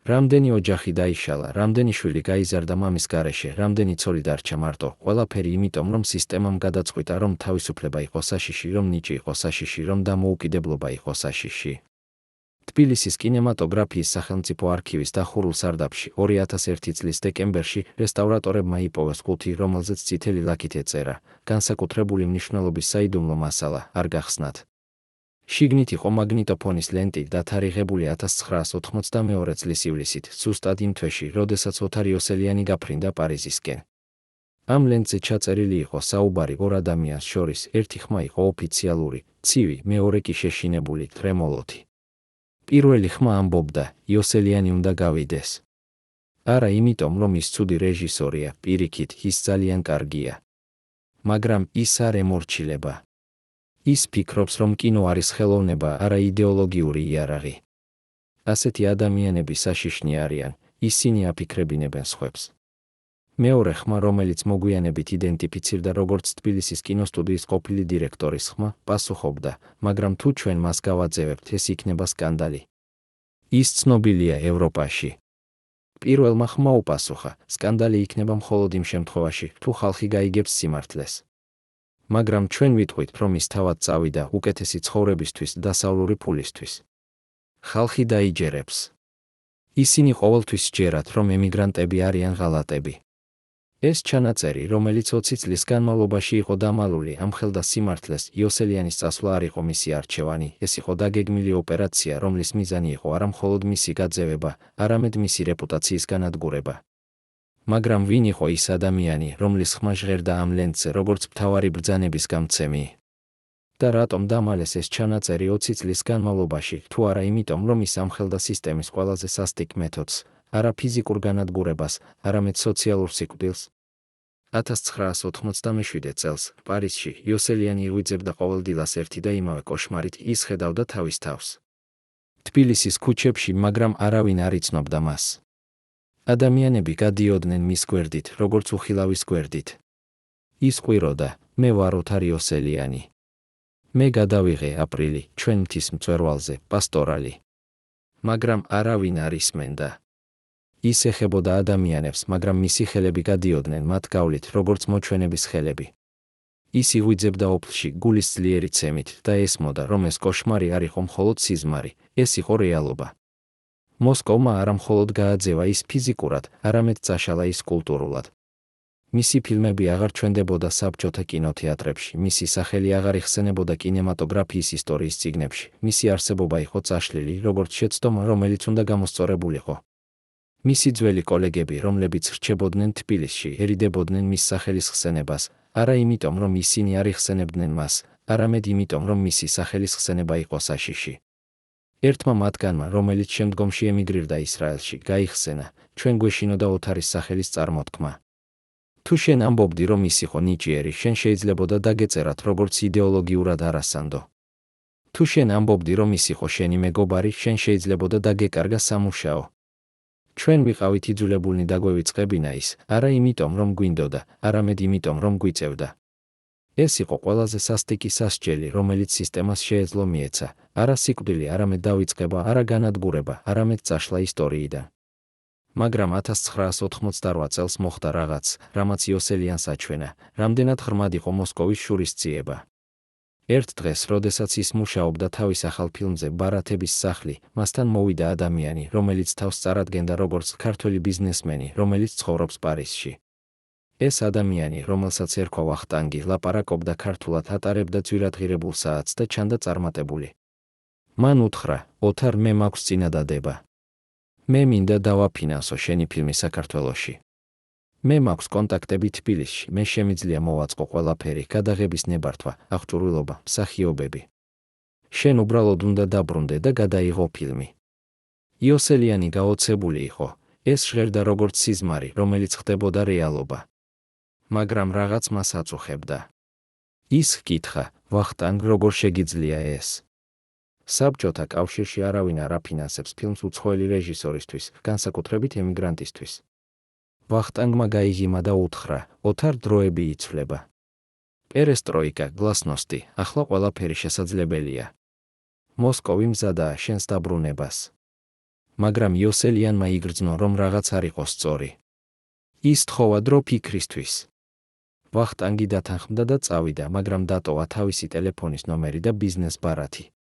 Speaker 1: რამდენი ოჯახი დაიშალა, რამდენი შვილი გაიზარდა მამის გარეშე, რამდენი ცოლი დარჩა მარტო, ყველაფერი იმიტომ, რომ სისტემამ გადაწყვიტა, რომ თავისუფლება იყო საშიში, რომ ნიჭი იყო საშიში, რომ დამოუკიდებლობა იყო საშიში. თბილისის კინემატოგრაფიის სახელმწიფო არქივის დახურულ სარდაფში 2001 წლის დეკემბერში რესტავრატორებმა იპოვეს ყუთი, რომელზეც წითელი ლაქით ეწერა: განსაკუთრებული მნიშვნელობის საიდუმლო მასალა, არ გახსნათ. შიგნით იყო მაგნიტოფონის ლენტი და თარიღებული 1982 წლის ივლისით, ზუსტად იმ თვეში, როდესაც ოთარ იოსელიანი გაფრინდა პარიზისკენ. ამ ლენტზე ჩაწერილი იყო საუბარი ორ ადამიანს შორის, ერთი ხმა იყო ოფიციალური, ცივი, მეორე კი შეშინებული, ტრემოლოთი. პირველი ხმა ამბობდა: იოსელიანი უნდა გავიდეს. არა იმიტომ, რომ ის ცუდი რეჟისორია, პირიქით, ის ძალიან კარგია. მაგრამ ის არ ემორჩილება. ის ფიქრობს, რომ კინო არის ხელოვნება, არა იდეოლოგიური იარაღი. ასეთი ადამიანები საშიშნი არიან, ისინი აფიქრებინებენ სხვებს. მეორე ხმა, რომელიც მოგვიანებით იდენტიფიცირდა როგორც თბილისის კინოსტუდიის ყოფილი დირექტორის ხმა, პასუხობდა: მაგრამ თუ ჩვენ მას გავაძევებთ, ეს იქნება სკანდალი. ის ცნობილია ევროპაში. პირველმა ხმა უპასუხა: სკანდალი იქნება მხოლოდ იმ შემთხვევაში, თუ ხალხი გაიგებს სიმართლეს. მაგრამ ჩვენ ვიტყვით, რომ ის თავად წავიდა უკეთესი ცხოვრებისთვის, დასავლური ფულისთვის. ხალხი დაიჯერებს. ისინი ყოველთვის სჯერათ, რომ ემიგრანტები არიან ღალატები. ეს ჩანაწერი, რომელიც 20 წლის განმავლობაში იყო დამალული ამ ხელდა სიმართლეს, იოსელიანის წასვლა არ იყო მისი არჩევანი, ეს იყო დაგეგმილი ოპერაცია, რომლის მიზანი იყო არა მხოლოდ მისი გაძევება, არამედ მისი რეპუტაციის განადგურება. მაგრამ ვინ იყო ის ადამიანი, რომლის ხმა ჟღერდა ამ ლენტზე, როგორც მთავარი ბრძანების გამცემი? და რატომ დამალეს ეს ჩანაწერი 20 წლის განმავლობაში, თუ არა იმიტომ, რომ ის ამხელდა სისტემის ყველაზე სასტიკ მეთოდს, არა ფიზიკურ განადგურებას, არამედ სოციალურ სიკვდილს? 1987 წელს, პარიზში, იოსელიანი იღვიძებდა ყოველდილას ერთი და იმავე კოშმარით, ის ხედავდა თავის თავს. თბილისის ქუჩებში, მაგრამ არავინ არ იცნობდა მას. ადამიანები გადიოდნენ მის გვერდით, როგორც უხილავის გვერდით. ის ყვიროდა, მე ვარ ოთარ იოსელიანი. მე გადავიღე აპრილი, ჩვენ მთის მწვერვალზე, პასტორალი. მაგრამ არავინ არ ისმენდა. ის ეხებოდა ადამიანებს, მაგრამ მისი ხელები გადიოდნენ მათ გავლით, როგორც მოჩვენების ხელები. ის იღვიძებდა ოფლში გულის ძლიერი ცემით და ესმოდა, რომ ეს კოშმარი არ იყო მხოლოდ სიზმარი, ეს იყო რეალობა. მოსკოვმა არა მხოლოდ გააძევა ის ფიზიკურად, არამედ წაშალა ის კულტურულად. მისი ფილმები აღარ ჩვენდებოდა საბჭოთა კინოთეატრებში, მისი სახელი აღარ იხსენებოდა კინემატოგრაფიის ისტორიის წიგნებში, მისი არსებობა იყო წაშლილი, როგორც შეცდომა, რომელიც უნდა გამოსწორებულიყო. მისი ძველი კოლეგები, რომლებიც რჩებოდნენ თბილისში, ერიდებოდნენ მის სახელის ხსენებას, არა იმიტომ, რომ ისინი არ იხსენებდნენ მას, არამედ იმიტომ, რომ მისი სახელის ხსენება იყო საშიში. ერთმა მათგანმა, რომელიც შემდგომში ემიგრირდა ისრაელში, გაიხსენა, ჩვენ გვეშინოდა ოთარის სახელის წარმოთქმა. თუ შენ ამბობდი, რომ ის იყო ნიჭიერი, შენ შეიძლებოდა დაგეწერათ, როგორც იდეოლოგიურად არასანდო. თუ შენ ამბობდი, რომ ის იყო შენი მეგობარი, შენ შეიძლებოდა დაგეკარგა სამუშაო. ჩვენ ვიყავით იძულებულნი დაგვევიწყებინა ის, არა იმიტომ, რომ გვინდოდა, არამედ იმიტომ, რომ გვიწევდა. ეს იყო ყველაზე სასტიკი სასჯელი, რომელიც სისტემას შეეძლო მიეცა, არა სიკვდილი, არამედ დავიწყება, არა განადგურება, არამედ წაშლა ისტორიიდან. მაგრამ 1988 წელს მოხდა რაღაც, რამაც იოსელიანს აჩვენა, რამდენად ღრმად იყო მოსკოვის შურისძიება. ერთ დღეს, როდესაც ის მუშაობდა თავის ახალ ფილმზე ბარათების სახლი, მასთან მოვიდა ადამიანი, რომელიც თავს წარადგენდა როგორც ქართველი ბიზნესმენი, რომელიც ცხოვრობს პარიზში. ეს ადამიანი, რომელსაც ერქვა ვახტანგი, ლაპარაკობდა ქართულად, ატარებდა ძვირადღირებულ საათს და ჩანდა წარმატებული. მან უთხრა, ოთარ, მე მაქვს წინადადება. მე მინდა დავაფინანსო შენი ფილმი საქართველოში. მე მაქვს კონტაქტები თბილისში, მე შემიძლია მოვაწყო ყველაფერი, გადაღების ნებართვა, აღჭურვილობა, მსახიობები. შენ უბრალოდ უნდა დაბრუნდე და გადაიღო ფილმი. იოსელიანი გაოცებული იყო, ეს ჟღერდა როგორც სიზმარი, რომელიც ხდებოდა რეალობა. მაგრამ რაღაც მას აწუხებდა. ის ჰკითხა, ვახტანგ, როგორ შეგიძლია ეს? საბჭოთა კავშირში არავინ არ აფინანსებს ფილმს უცხოელი რეჟისორისთვის, განსაკუთრებით ემიგრანტისთვის. ვახტანგმა გაიგიმა და უთხრა, ოთარ, დროები იცვლება. პერესტროიკა, გლასნოსტი, ახლა ყველაფერი შესაძლებელია. მოსკოვი მზადაა შენს დაბრუნებას. მაგრამ იოსელიანმა იგრძნო, რომ რაღაც არ იყო სწორი. ის თხოვა დრო ფიქრისთვის. ვახტანგი დათანხმდა და წავიდა, მაგრამ დატოვა თავისი ტელეფონის ნომერი და ბიზნეს ბარათი.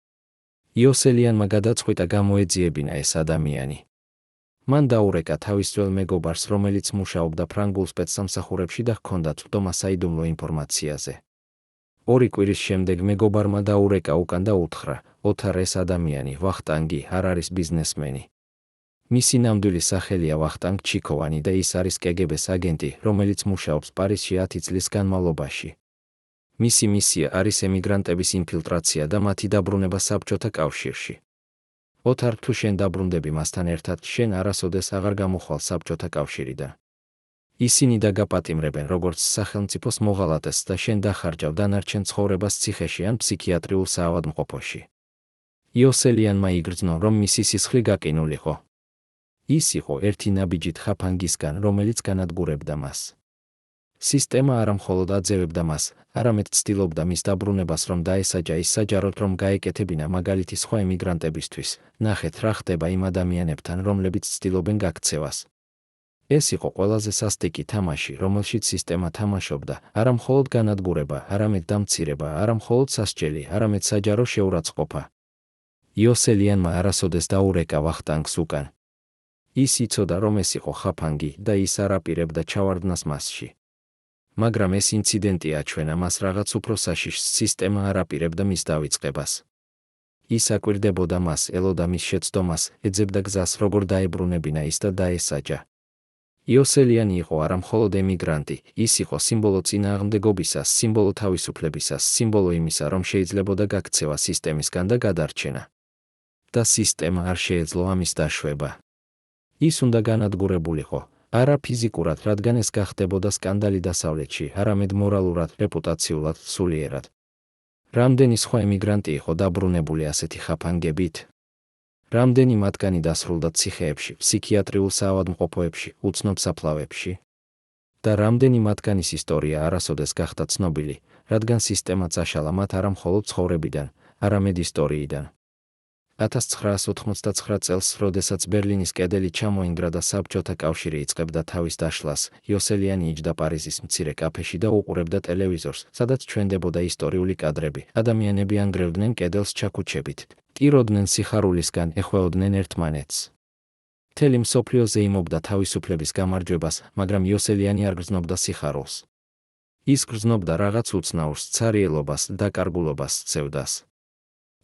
Speaker 1: იოსელიანმა გადაწყვიტა გამოეძიებინა ეს ადამიანი. მან დაურეკა თავის ძველ მეგობარს, რომელიც მუშაობდა ფრანგულ სპეცსამსახურებში და ჰქონდა წვდომა საიდუმლო ინფორმაციაზე. 2 კვირის შემდეგ მეგობარმა დაურეკა უკან და უთხრა, ოთარ, ეს ადამიანი, ვახტანგი, არ არის ბიზნესმენი. მისი ნამდვილი სახელია ვახტანგ ჩიქოვანი და ის არის კგბ-ს აგენტი, რომელიც მუშაობს პარიზში 10 წლის განმავლობაში. მისი მისია არის ემიგრანტების ინფილტრაცია და მათი დაბრუნება საბჭოთა კავშირში. ოთარ, თუ შენ დაბრუნდები მასთან ერთად, შენ არასოდეს აღარ გამოხვალ საბჭოთა კავშირიდან. ისინი დაგაპატიმრებენ როგორც სახელმწიფოს მოღალატეს და შენ დახარჯავ დანარჩენ ცხოვრებას ციხეში ან ფსიქიატრიულ საავადმყოფოში. იოსელიანმა იგრძნო, რომ მისი სისხლი გაკინულიყო. ის იყო ერთი ნაბიჯით ხაფანგისგან, რომელიც განადგურებდა მას. სისტემა არა მხოლოდ აძევებდა მას, არამედ ცდილობდა მის დაბრუნებას, რომ დაესაჯა ის საჯაროდ, რომ გაეკეთებინა მაგალითი სხვა ემიგრანტებისთვის. ნახეთ, რა ხდება იმ ადამიანებთან, რომლებიც ცდილობენ გაქცევას. ეს იყო ყველაზე სასტიკი თამაში, რომელშიც სისტემა თამაშობდა, არა მხოლოდ განადგურება, არამედ დამცირება, არა მხოლოდ სასჯელი, არამედ საჯარო შეურაცხყოფა. იოსელიანმა არასოდეს დაურეკა ვახტანგს უკან. ის იცოდა, რომ ეს იყო ხაფანგი და ის არ აპირებდა ჩავარდნას მასში. მაგრამ ეს ინციდენტი აჩვენა მას რაღაც უფრო საშიშს, სისტემა არ აპირებდა მის დავიწყებას. ის აკვირდებოდა მას, ელოდა მის შეცდომას, ეძებდა გზას, როგორ დაებრუნებინა ის და დაესაჯა. იოსელიანი იყო არა მხოლოდ ემიგრანტი, ის იყო სიმბოლო წინააღმდეგობისას, სიმბოლო თავისუფლებისას, სიმბოლო იმისა, რომ შეიძლებოდა გაქცევა სისტემისგან და გადარჩენა. და სისტემა არ შეეძლო ამის დაშვება. ის უნდა განადგურებულიყო, არა ფიზიკურად, რადგან ეს გახდებოდა სკანდალი დასავლეთში, არამედ მორალურად, რეპუტაციულად, სულიერად. რამდენი სხვა ემიგრანტი იყო დაბრუნებული ასეთი ხაფანგებით? რამდენი მათგანი დასრულდა ციხეებში, ფსიქიატრიულ საავადმყოფოებში, უცნობ საფლავებში და რამდენი მათგანის ისტორია არასოდეს გახდა ცნობილი, რადგან სისტემა წაშალა მათ არა მხოლოდ ცხოვრებიდან, არამედ ისტორიიდან. 1989 წელს, როდესაც ბერლინის კედელი ჩამოინგრა და საბჭოთა კავშირი იწყებდა თავის დაშლას, იოსელიანი იჯდა პარიზის მცირე კაფეში და უყურებდა ტელევიზორს, სადაც ჩვენდებოდა ისტორიული კადრები. ადამიანები ანგრევდნენ კედელს ჩაქუჩებით, ტიროდნენ სიხარულისგან, ეხვეოდნენ ერთმანეთს. მთელი მსოფლიო ზეიმობდა თავისუფლების გამარჯვებას, მაგრამ იოსელიანი არ გრძნობდა სიხარულს. ის გრძნობდა რაღაც უცნაურს, ცარიელობას, დაკარგულობას, სევდას.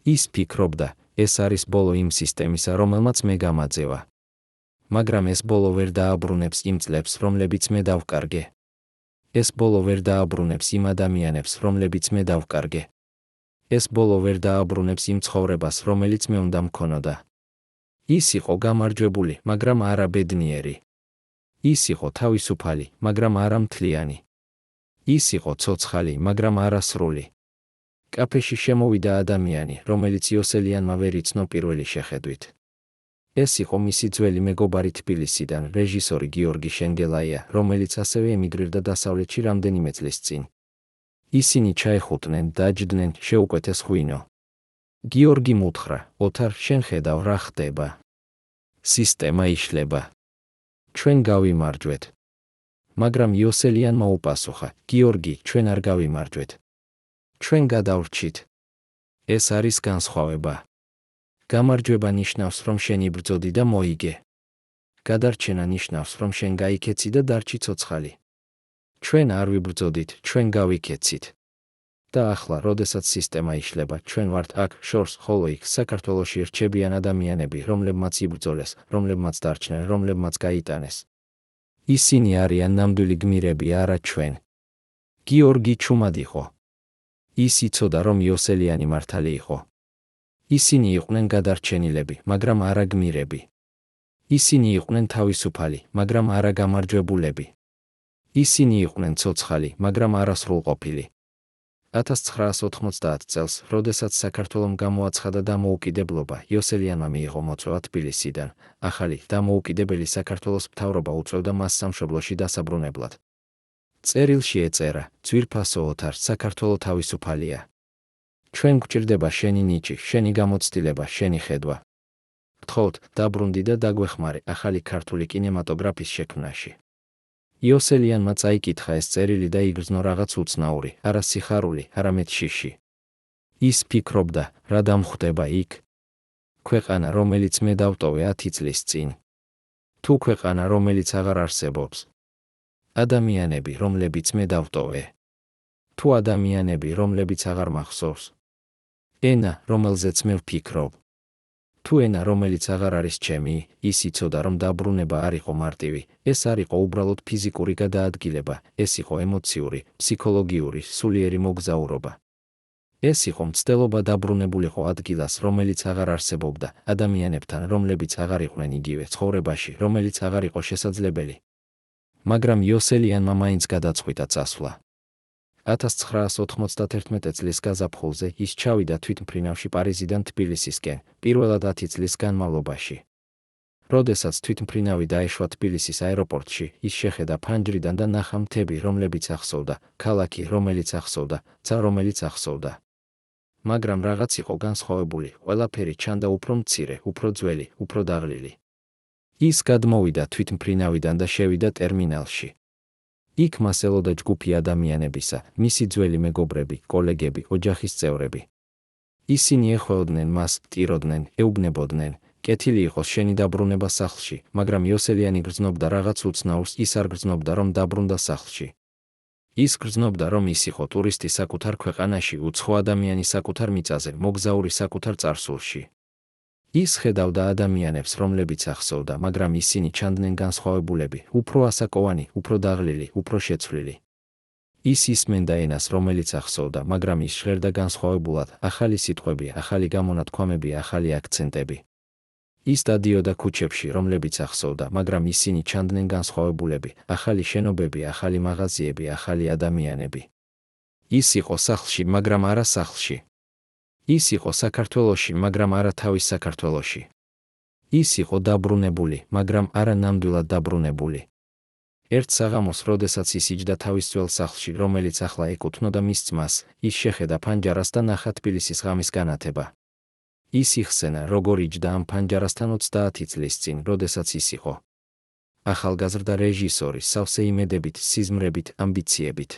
Speaker 1: ის ფიქრობდა, ეს არის ბოლო იმ სისტემისა, რომელმაც მე გამაძევა. მაგრამ ეს ბოლო ვერ დააბრუნებს იმ წლებს, რომლებიც მე დავკარგე. ეს ბოლო ვერ დააბრუნებს იმ ადამიანებს, რომლებიც მე დავკარგე. ეს ბოლო ვერ დააბრუნებს იმ ცხოვრებას, რომელიც მე უნდა მქონოდა. ის იყო გამარჯვებული, მაგრამ არა ბედნიერი. ის იყო თავისუფალი, მაგრამ არა მთლიანი. ის იყო ცოცხალი, მაგრამ არა სრული. კაფეში შემოვიდა ადამიანი, რომელიც იოსელიანმა ვერ იცნო პირველი შეხედვით. ეს იყო მისი ძველი მეგობარი თბილისიდან, რეჟისორი გიორგი შენგელაია, რომელიც ასევე ემიგრირდა დასავლეთში რამდენიმე წლის წინ. ისინი ჩაეხუტნენ, დაჯდნენ, შეუკვეთეს ღვინო. გიორგიმ უთხრა, ოთარ, შენ ხედავ რა ხდება. სისტემა იშლება. ჩვენ გავიმარჯვეთ. მაგრამ იოსელიანმა უპასუხა, გიორგი, ჩვენ არ გავიმარჯვეთ. ჩვენ გადავრჩით. ეს არის განსხვავება. გამარჯვება ნიშნავს, რომ შენ იბრძოდი და მოიგე. გადარჩენა ნიშნავს, რომ შენ გაიქეცი და დარჩი ცოცხალი. ჩვენ არ ვიბრძოდით, ჩვენ გავიქეცით. და ახლა, როდესაც სისტემა იშლება, ჩვენ ვართ აქ, შორს, ხოლო იქ, საქართველოში რჩებიან ადამიანები, რომლებმაც იბრძოლეს, რომლებმაც დარჩნენ, რომლებმაც გაიტანეს. ისინი არიან ნამდვილი გმირები, არა ჩვენ. გიორგი ჩუმად იყო. ის იცოდა, რომ იოსელიანი მართალი იყო. ისინი იყვნენ გადარჩენილები, მაგრამ არა გმირები. ისინი იყვნენ თავისუფალი, მაგრამ არა გამარჯვებულები. ისინი იყვნენ ცოცხალი, მაგრამ არა სრულყოფილი. 1990 წელს, როდესაც საქართველომ გამოაცხადა დამოუკიდებლობა, იოსელიანმა მიიღო მოწვევა თბილისიდან. ახალი, დამოუკიდებელი საქართველოს მთავრობა უწევდა მას სამშობლოში დასაბრუნებლად. წერილში ეწერა, ძვირფასო ოთარ, საქართველო თავისუფალია. ჩვენ გვჭირდება შენი ნიჭი, შენი გამოცდილება, შენი ხედვა. გთხოვთ, დაბრუნდი და დაგვეხმარე ახალი ქართული კინემატოგრაფის შექმნაში. იოსელიანმა წაიკითხა ეს წერილი და იგრძნო რაღაც უცნაური, არა სიხარული, არამედ შიში. ის ფიქრობდა, რა დამხვდება იქ. ქვეყანა, რომელიც მე დავტოვე 10 წლის წინ. თუ ქვეყანა, რომელიც აღარ არსებობს. ადამიანები, რომლებიც მე დავტოვე. თუ ადამიანები, რომლებიც აღარ მახსოვს. ენა, რომელზეც მე ვფიქრობ. თუ ენა, რომელიც აღარ არის ჩემი, ის იცოდა, რომ დაბრუნება არ იყო მარტივი, ეს არ იყო უბრალოდ ფიზიკური გადაადგილება, ეს იყო ემოციური, ფსიქოლოგიური, სულიერი მოგზაურობა. ეს იყო მცდელობა დაბრუნებულიყო ადგილას, რომელიც აღარ არსებობდა, ადამიანებთან, რომლებიც აღარ იყვნენ იგივე ცხოვრებაში, რომელიც აღარ იყო შესაძლებელი. მაგრამ იოსელიანმა მაინც გადაწყვიტა წასვლა. 1991 წლის გაზაფხულზე ის ჩავიდა თვითმფრინავში პარიზიდან თბილისისკენ, პირველად 10 წლის განმავლობაში. როდესაც თვითმფრინავი დაეშვა თბილისის აეროპორტში, ის შეხედა ფანჯრიდან და ნახა მთები, რომლებიც ახსოვდა, ქალაქი, რომელიც ახსოვდა, ცა რომელიც ახსოვდა. მაგრამ რაღაც იყო განსხვავებული, ყველაფერი ჩანდა უფრო მცირე, უფრო ძველი, უფრო დაღლილი. ის გადმოვიდა თვითმფრინავიდან და შევიდა ტერმინალში. იქ მას ელოდა ჯგუფი ადამიანებისა, მისი ძველი მეგობრები, კოლეგები, ოჯახის წევრები. ისინი ეხვეოდნენ მას, ტიროდნენ, ეუბნებოდნენ, კეთილი იყოს შენი დაბრუნება სახლში, მაგრამ იოსელიანი გრძნობდა რაღაც უცნაურს, ის არ გრძნობდა, რომ დაბრუნდა სახლში. ის გრძნობდა, რომ ის იყო ტურისტი საკუთარ ქვეყანაში, უცხო ადამიანი საკუთარ მიწაზე, მოგზაური საკუთარ წარსულში. ის ხედავდა ადამიანებს, რომლებიც ახსოვდა, მაგრამ ისინი ჩანდნენ განსხვავებულები, უფრო ასაკოვანი, უფრო დაღლილი, უფრო შეცვლილი. ის ისმენდა ენას, რომელიც ახსოვდა, მაგრამ ის ჟღერდა განსხვავებულად, ახალი სიტყვები, ახალი გამონათქვამები, ახალი აქცენტები. ის დადიოდა ქუჩებში, რომლებიც ახსოვდა, მაგრამ ისინი ჩანდნენ განსხვავებულები, ახალი შენობები, ახალი მაღაზიები, ახალი ადამიანები. ის იყო სახლში, მაგრამ არა სახლში. ის იყო საქართველოში, მაგრამ არა თავის საქართველოში. ის იყო დაბრუნებული, მაგრამ არა ნამდვილად დაბრუნებული. ერთ საღამოს, როდესაც ის იჯდა თავის ძველ სახლში, რომელიც ახლა ეკუთვნოდა მის ძმას, ის შეხედა ფანჯარას და ნახა თბილისის ღამის განათება. ის იხსენა, როგორ იჯდა ამ ფანჯარასთან 30 წლის წინ, როდესაც ის იყო ახალგაზრდა რეჟისორი, სავსე იმედებით, სიზმრებით, ამბიციებით.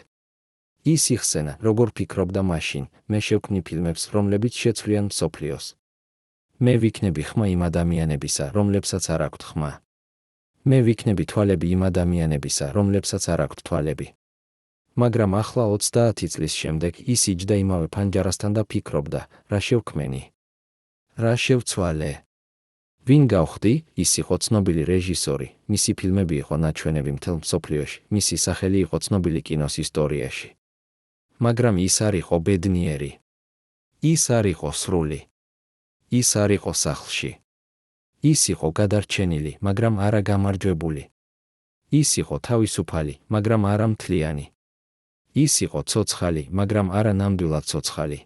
Speaker 1: ის იხსენა, როგორ ფიქრობდა მაშინ, მე შევქმნი ფილმებს, რომლებიც შეცვლიან მსოფლიოს. მე ვიქნები ხმა იმ ადამიანებისა, რომლებსაც არ აქვთ ხმა. მე ვიქნები თვალები იმ ადამიანებისა, რომლებსაც არ აქვთ თვალები. მაგრამ ახლა 30 წლის შემდეგ ის იჯდა იმავე ფანჯარასთან და ფიქრობდა, რა შევქმენი? რა შევცვალე? ვინ გავხდი? ის იყო ცნობილი რეჟისორი, მისი ფილმები იყო ნაჩვენები მთელ მსოფლიოში, მისი სახელი იყო ცნობილი კინოს ისტორიაში. მაგრამ ის არ იყო ბედნიერი. ის არ იყო სრული. ის არ იყო სახლში. ის იყო გადარჩენილი, მაგრამ არა გამარჯვებული. ის იყო თავისუფალი, მაგრამ არა მთლიანი. ის იყო ცოცხალი, მაგრამ არა ნამდვილად ცოცხალი.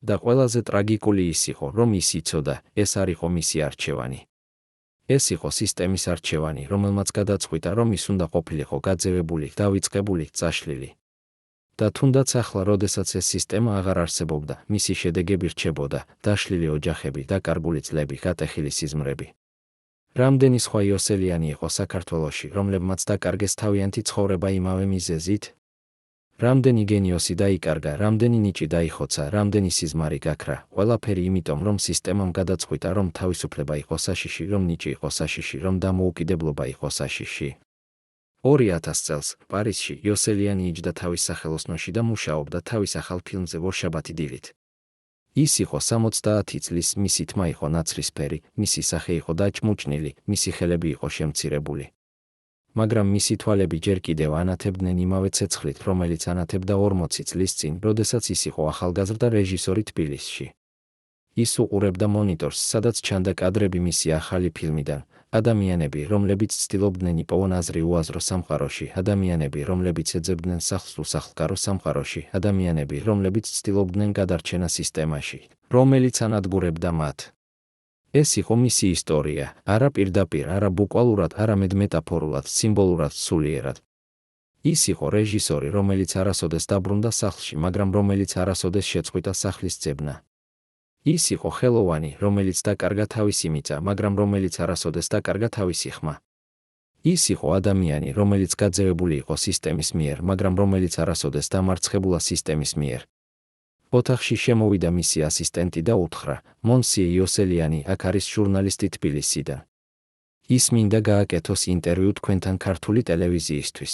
Speaker 1: და ყველაზე ტრაგიკული ის იყო, რომ ის იცოდა, ეს არ იყო მისი არჩევანი. ეს იყო სისტემის არჩევანი, რომელმაც გადაწყვიტა, რომ ის უნდა ყოფილიყო გაძევებული, დავიწყებული, წაშლილი. და თუნდაც ახლა, როდესაც ეს სისტემა აღარ არსებობდა, მისი შედეგები რჩებოდა, დაშლილი ოჯახები, დაკარგული წლები, გატეხილი სიზმრები. რამდენი სხვა იოსელიანი იყო საქართველოში, რომლებმაც დაკარგეს თავიანთი ცხოვრება იმავე მიზეზით? რამდენი გენიოსი დაიკარგა, რამდენი ნიჭი დაიხოცა, რამდენი სიზმარი გაქრა, ყველაფერი იმიტომ, რომ სისტემამ გადაწყვიტა, რომ თავისუფლება იყო საშიში, რომ ნიჭი იყო საშიში, რომ დამოუკიდებლობა იყო საშიში. 2000 წელს, პარიზში, იოსელიანი იჯდა თავის სახელოსნოში და მუშაობდა თავის ახალ ფილმზე ვორშაბათი დილით. ის იყო 70 წლის, მისი თმა იყო ნაცრისფერი, მისი სახე იყო დაჭმუჭნილი, მისი ხელები იყო შემცირებული. მაგრამ მისი თვალები ჯერ კიდევ ანათებდნენ იმავე ცეცხლით, რომელიც ანათებდა 40 წლის წინ, როდესაც ის იყო ახალგაზრდა რეჟისორი თბილისში. ის უყურებდა მონიტორს, სადაც ჩანდა კადრები მისი ახალი ფილმიდან. ადამიანები, რომლებიც ცდილობდნენ იპოვონ აზრი უაზრო სამყაროში, ადამიანები, რომლებიც ეძებდნენ სახლს უსახლკარო სამყაროში, ადამიანები, რომლებიც ცდილობდნენ გადარჩენა სისტემაში, რომელიც ანადგურებდა მათ. ეს იყო მისი ისტორია, არა პირდაპირ, არა ბუკვალურად, არამედ მეტაფორულად, სიმბოლურად, სულიერად. ის იყო რეჟისორი, რომელიც არასოდეს დაბრუნდა სახლში, მაგრამ რომელიც არასოდეს შეწყვიტა სახლის ძებნა. ის იყო ხელოვანი, რომელიც დაკარგა თავისი მიწა, მაგრამ რომელიც არასოდეს დაკარგა თავისი ხმა. ის იყო ადამიანი, რომელიც გაძევებული იყო სისტემის მიერ, მაგრამ რომელიც არასოდეს დამარცხებულა სისტემის მიერ. ოთახში შემოვიდა მისი ასისტენტი და უთხრა, მონსიე იოსელიანი, აქ არის ჟურნალისტი თბილისიდან. ის მინდა გააკეთოს ინტერვიუ თქვენთან ქართული ტელევიზიისთვის.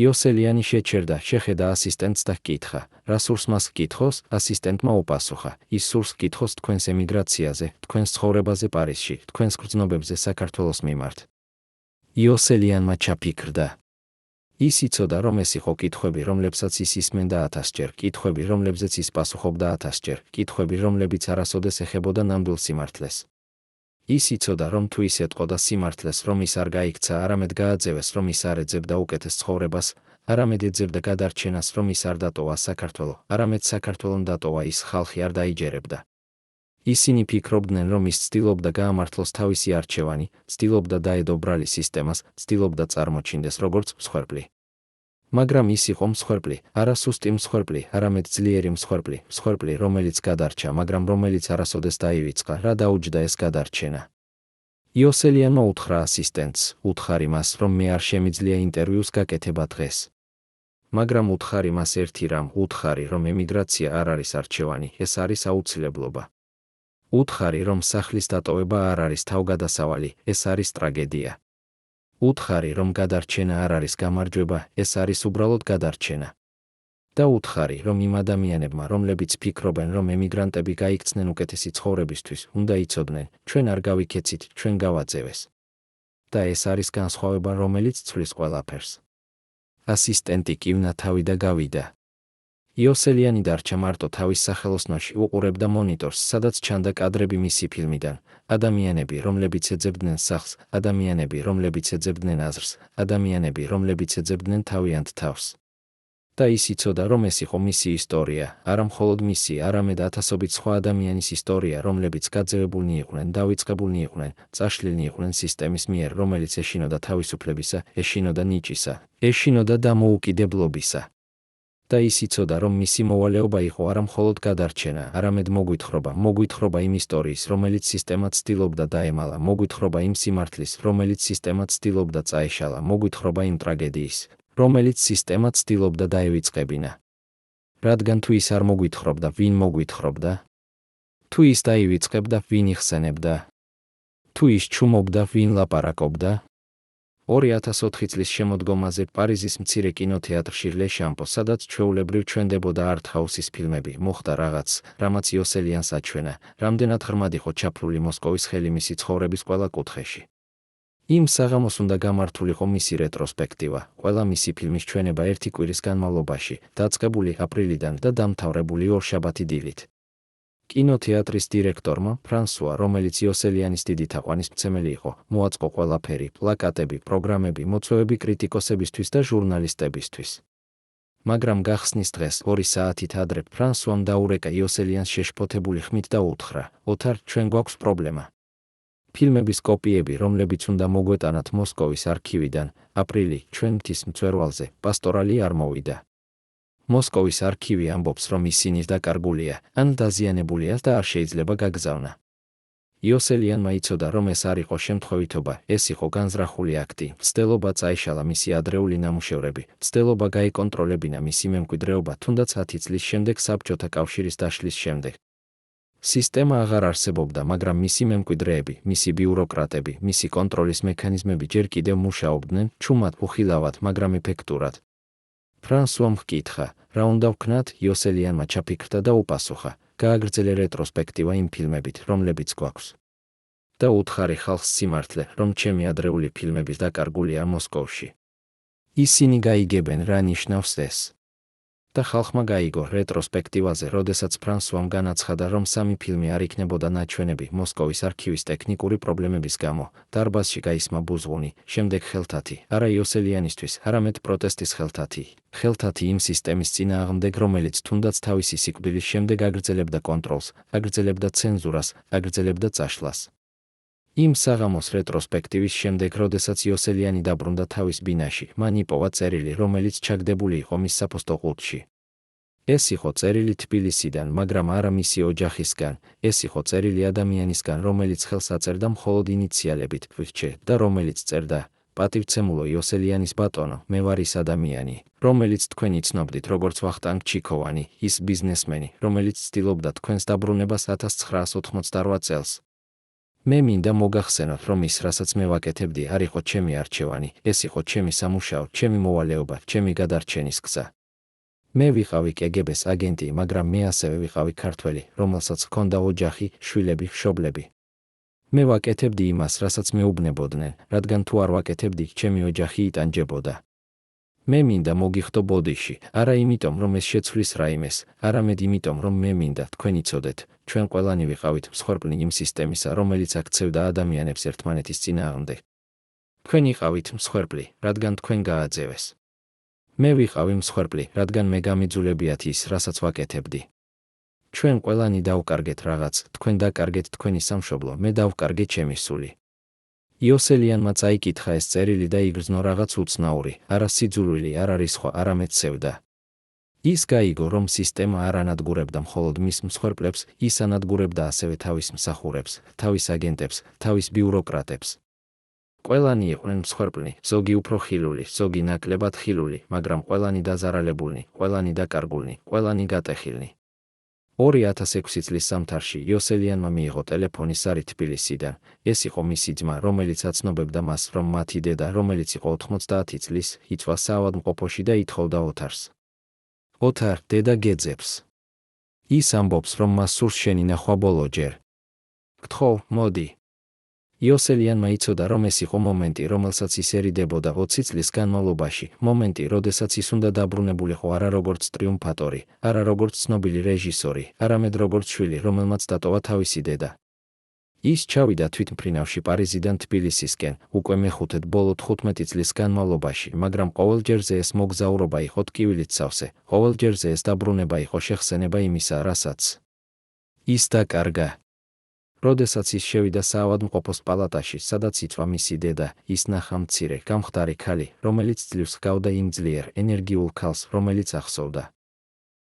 Speaker 1: იოსელიანი შეჩერდა, შეხედა ასისტენტს და ჰკითხა, რა სურს მას ჰკითხოს? ასისტენტმა უპასუხა, ის სურს ჰკითხოს თქვენს ემიგრაციაზე, თქვენს ცხოვრებაზე პარიზში, თქვენს გრძნობებზე საქართველოს მიმართ. იოსელიანმა ჩაფიქრდა. ის იცოდა, რომ ეს იყო კითხვები, რომლებსაც ის ისმენდა 1000-ჯერ, კითხვები, რომლებზეც ის პასუხობდა 1000-ჯერ, კითხვები, რომლებიც არასოდეს ეხებოდა ნამდვილ სიმართლეს. ის იცოდა, რომ თუ ის ეტყოდა სიმართლეს, რომ ის არ გაიქცა, არამედ გააძევეს, რომ ის არ ეძებდა უკეთეს ცხოვრებას, არამედ ეძებდა გადარჩენას, რომ ის არ დატოვა საქართველო, არამედ საქართველომ დატოვა, ის ხალხი არ დაიჯერებდა. ისინი ფიქრობდნენ, რომ ის ცდილობდა გაამართლოს თავისი არჩევანი, ცდილობდა დაედო ბრალი სისტემას, ცდილობდა წარმოჩინდეს როგორც მსხვერპლი. მაგრამ ის იყო მსხვერპლი, არა სუსტი მსხვერპლი, არამედ ძლიერი მსხვერპლი, მსხვერპლი, რომელიც გადარჩა, მაგრამ რომელიც არასოდეს დაივიწყა, რა დაუჯდა ეს გადარჩენა. იოსელიანმა უთხრა ასისტენტს, უთხარი მას, რომ მე არ შემიძლია ინტერვიუს გაკეთება დღეს. მაგრამ უთხარი მას ერთი რამ, უთხარი, რომ ემიგრაცია არ არის არჩევანი, ეს არის აუცილებლობა. უთხარი, რომ სახლის დატოვება არ არის თავგადასავალი, ეს არის ტრაგედია. უთხარი, რომ გადარჩენა არ არის გამარჯვება, ეს არის უბრალოდ გადარჩენა. და უთხარი, რომ იმ ადამიანებმა, რომლებიც ფიქრობენ, რომ ემიგრანტები გაიქცნენ უკეთესი ცხოვრებისთვის, უნდა იცოდნენ, ჩვენ არ გავიქეცით, ჩვენ გავაძევეს. და ეს არის განსხვავება, რომელიც ცვლის ყველაფერს. ასისტენტი კივნა თავი და გავიდა. იოსელიანი დარჩა მარტო თავის სახელოსნოში, უყურებდა მონიტორს, სადაც ჩანდა კადრები მისი ფილმიდან. ადამიანები, რომლებიც ეძებდნენ სახლს, ადამიანები, რომლებიც ეძებდნენ აზრს, ადამიანები, რომლებიც ეძებდნენ თავიანთ თავს. და ის იცოდა, რომ ეს იყო მისი ისტორია, არა მხოლოდ მისი, არამედ ათასობით სხვა ადამიანის ისტორია, რომლებიც გაძევებულნი იყვნენ, დავიწყებულნი იყვნენ, წაშლილნი იყვნენ სისტემის მიერ, რომელიც ეშინოდა თავისუფლებისა, ეშინოდა ნიჭისა, ეშინოდა დამოუკიდებლობისა. და ის იცოდა, რომ მისი მოვალეობა იყო არა მხოლოდ გადარჩენა, არამედ მოგვითხრობა იმ ისტორიის, რომელიც სისტემად ცდილობდა დაემალა, მოგვითხრობა იმ სიმართლის, რომელიც სისტემად ცდილობდა წაეშალა, მოგვითხრობა იმ ტრაგედიის, რომელიც სისტემად ცდილობდა დაევიწყებინა. რადგან თუ ის არ მოგვითხრობდა, ვინ მოგვითხრობდა? თუ ის დაივიწყებდა, ვინ იხსენებდა? თუ ის ჩუმობდა, ვინ ლაპარაკობდა? 2004 წლის შემოდგომაზე პარიზის მცირე კინოთეატრში Le Champ, სადაც ჩვეულებრივ ჩვენდებოდა არტ-ჰაუსის ფილმები, მოხდა რაღაც, რამაც იოსელიანს აჩვენა, რამდენად ღრმად იყო ჩაფლული მოსკოვის ხელი მისი ცხოვრების ყველა კუთხეში. იმ საღამოს უნდა გამართულიყო მისი რეტროსპექტივა, ყველა მისი ფილმის ჩვენება ერთი კვირის განმავლობაში, დაწყებული აპრილიდან და დამთავრებული ორშაბათი დილით. კინოთეატრის დირექტორმა, ფრანსუა, რომელიც იოსელიანის დიდი თაყვანისმცემელი იყო, მოაწყო ყველაფერი, პლაკატები, პროგრამები, მოცვევები კრიტიკოსებისთვის და ჟურნალისტებისთვის. მაგრამ გახსნის დღეს, 2 საათით ადრე, ფრანსუამ დაურეკა იოსელიანს შეშფოთებული ხმით და უთხრა: „ოთარ, ჩვენ გვაქვს პრობლემა. ფილმების კოპიები, რომლებიც უნდა მოგვეტანათ მოსკოვის არქივიდან, აპრილი, ჩვენ მთის მწვერვალზე, პასტორალი არ მოვიდა. მოსკოვის არქივი ამბობს, რომ ისინი დაკარგულია, ან დაზიანებულია და არ შეიძლება გაგზავნა. იოსელიანმა იცოდა, რომ ეს არ იყო შემთხვევითობა, ეს იყო განზრახული აქტი, მცდელობა წაეშალა მისი ადრეული ნამუშევრები, მცდელობა გაეკონტროლებინა მისი მემკვიდრეობა, თუნდაც 10 წლის შემდეგ საბჭოთა კავშირის დაშლის შემდეგ. სისტემა აღარ არსებობდა, მაგრამ მისი მემკვიდრეები, მისი ბიუროკრატები, მისი კონტროლის მექანიზმები ჯერ კიდევ მუშაობდნენ, ჩუმად, უხილავად, მაგრამ ეფექტურად. ფრანსუამ ჰკითხა, რა უნდა ვქნათ, იოსელიანმა ჩაფიქრდა და უპასუხა: გააგრძელე რეტროსპექტივა იმ ფილმებით, რომლებიც გვაქვს. და უთხარი ხალხს სიმართლე, რომ ჩემი ადრეული ფილმების დაკარგულია მოსკოვში. ისინი გაიგებენ, რა ნიშნავს ეს. და ხალხმა გაიგო რეტროსპექტივაზე, როდესაც ფრანსუამ განაცხადა, რომ 3 ფილმი არ იქნებოდა ნაჩვენები მოსკოვის არქივის ტექნიკური პრობლემების გამო, დარბაზში გაისმა ბუზღუნი, შემდეგ ხელთათი, არა იოსელიანისთვის, არამედ პროტესტის ხელთათი. ხელთათი იმ სისტემის წინააღმდეგ, რომელიც თუნდაც თავისი სიკვდილის შემდეგ აგრძელებდა კონტროლს, აგრძელებდა ცენზურას, აგრძელებდა წაშლას. იმ საღამოს რეტროსპექტივის შემდეგ, როდესაც იოსელიანი დაბრუნდა თავის ბინაში, მან იპოვა წერილი, რომელიც ჩაგდებული იყო მის საფოსტო ყუთში. ეს იყო წერილი თბილისიდან, მაგრამ არა მისი ოჯახისგან, ეს იყო წერილი ადამიანისგან, რომელიც ხელს აწერდა მხოლოდ ინიციალებით VČ და რომელიც წერდა: „პატივცემულო იოსელიანის ბატონო, მე ვარ ის ადამიანი, რომელიც თქვენ იცნობდით როგორც ვახტანგ ჩიქოვანი, ის ბიზნესმენი, რომელიც ცდილობდა თქვენს დაბრუნებას 1988 წელს. მე მინდა მოგახსენოთ, რომ ის, რასაც მე ვაკეთებდი, არ იყო ჩემი არჩევანი, ეს იყო ჩემი სამუშაო, ჩემი მოვალეობა, ჩემი გადარჩენის გზა. მე ვიყავი KGB-ს აგენტი, მაგრამ მე ასევე ვიყავი ქართველი, რომელსაც ჰქონდა ოჯახი, შვილები, მშობლები. მე ვაკეთებდი იმას, რასაც მეუბნებოდნენ, რადგან თუ არ ვაკეთებდი, ჩემი ოჯახი იტანჯებოდა. მე მინდა მოგიხდო ბოდიში, არა იმიტომ, რომ ეს შეცვლის რაიმეს, არამედ იმიტომ, რომ მე მინდა თქვენ იცოდეთ, ჩვენ ყველანი ვიყავით მსხვერპლი იმ სისტემისა, რომელიც აქცევდა ადამიანებს ერთმანეთის წინააღმდეგ. თქვენ იყავით მსხვერპლი, რადგან თქვენ გააძევეს. მე ვიყავი მსხვერპლი, რადგან მე გამიძულებიათ ის, რასაც ვაკეთებდი. ჩვენ ყველანი დავკარგეთ რაღაც, თქვენ დაკარგეთ თქვენი სამშობლო, მე დავკარგე ჩემი სული. იოსელიანმა წაიკითხა ეს წერილი და იგრძნო რაღაც უცნაური, არა სიძულვილი, არა რისხვა, არამედ სევდა. ის გაიგო, რომ სისტემა არ ანადგურებდა მხოლოდ მის მსხვერპლებს, ის ანადგურებდა ასევე თავის მსახურებს, თავის აგენტებს, თავის ბიუროკრატებს. ყველანი იყვნენ მსხვერპლნი, ზოგი უფრო ხილული, ზოგი ნაკლებად ხილული, მაგრამ ყველანი დაზარალებულნი, ყველანი დაკარგულნი, ყველანი გატეხილნი. 2006 წლის ზამთარში იოსელიანმა მიიღო ტელეფონის ზარი თბილისიდან. ეს იყო მისი ძმა, რომელიც აცნობებდა მას, რომ მათი დედა, რომელიც იყო 90 წლის, იწვა საავადმყოფოში და ითხოვდა ოთარს. ოთარ, დედა გეძებს. ის ამბობს, რომ მას სურს შენი ნახვა ბოლოჯერ. გთხოვ, მოდი. იოსელიანმა იცოდა, რომ ეს იყო მომენტი, რომელსაც ის ერიდებოდა 20 წლის განმავლობაში, მომენტი, როდესაც ის უნდა დაბრუნებულიყო არა როგორც ტრიუმფატორი, არა როგორც ცნობილი რეჟისორი, არამედ როგორც შვილი, რომელმაც დატოვა თავისი დედა. ის ჩავიდა თვითმფრინავში პარიზიდან თბილისისკენ, უკვე მეხუთედ ბოლო 15 წლის განმავლობაში, მაგრამ ყოველჯერზე ეს მოგზაურობა იყო ტკივილით სავსე, ყოველჯერზე ეს დაბრუნება იყო შეხსენება იმისა, რასაც ის დაკარგა. როდესაც ის შევიდა საავადმყოფოს პალატაში, სადაც იწვა მისი დედა, ის ნახა მცირე, გამხდარი ქალი, რომელიც ძლივს ჰგავდა იმ ძლიერ, ენერგიულ ქალს, რომელიც ახსოვდა.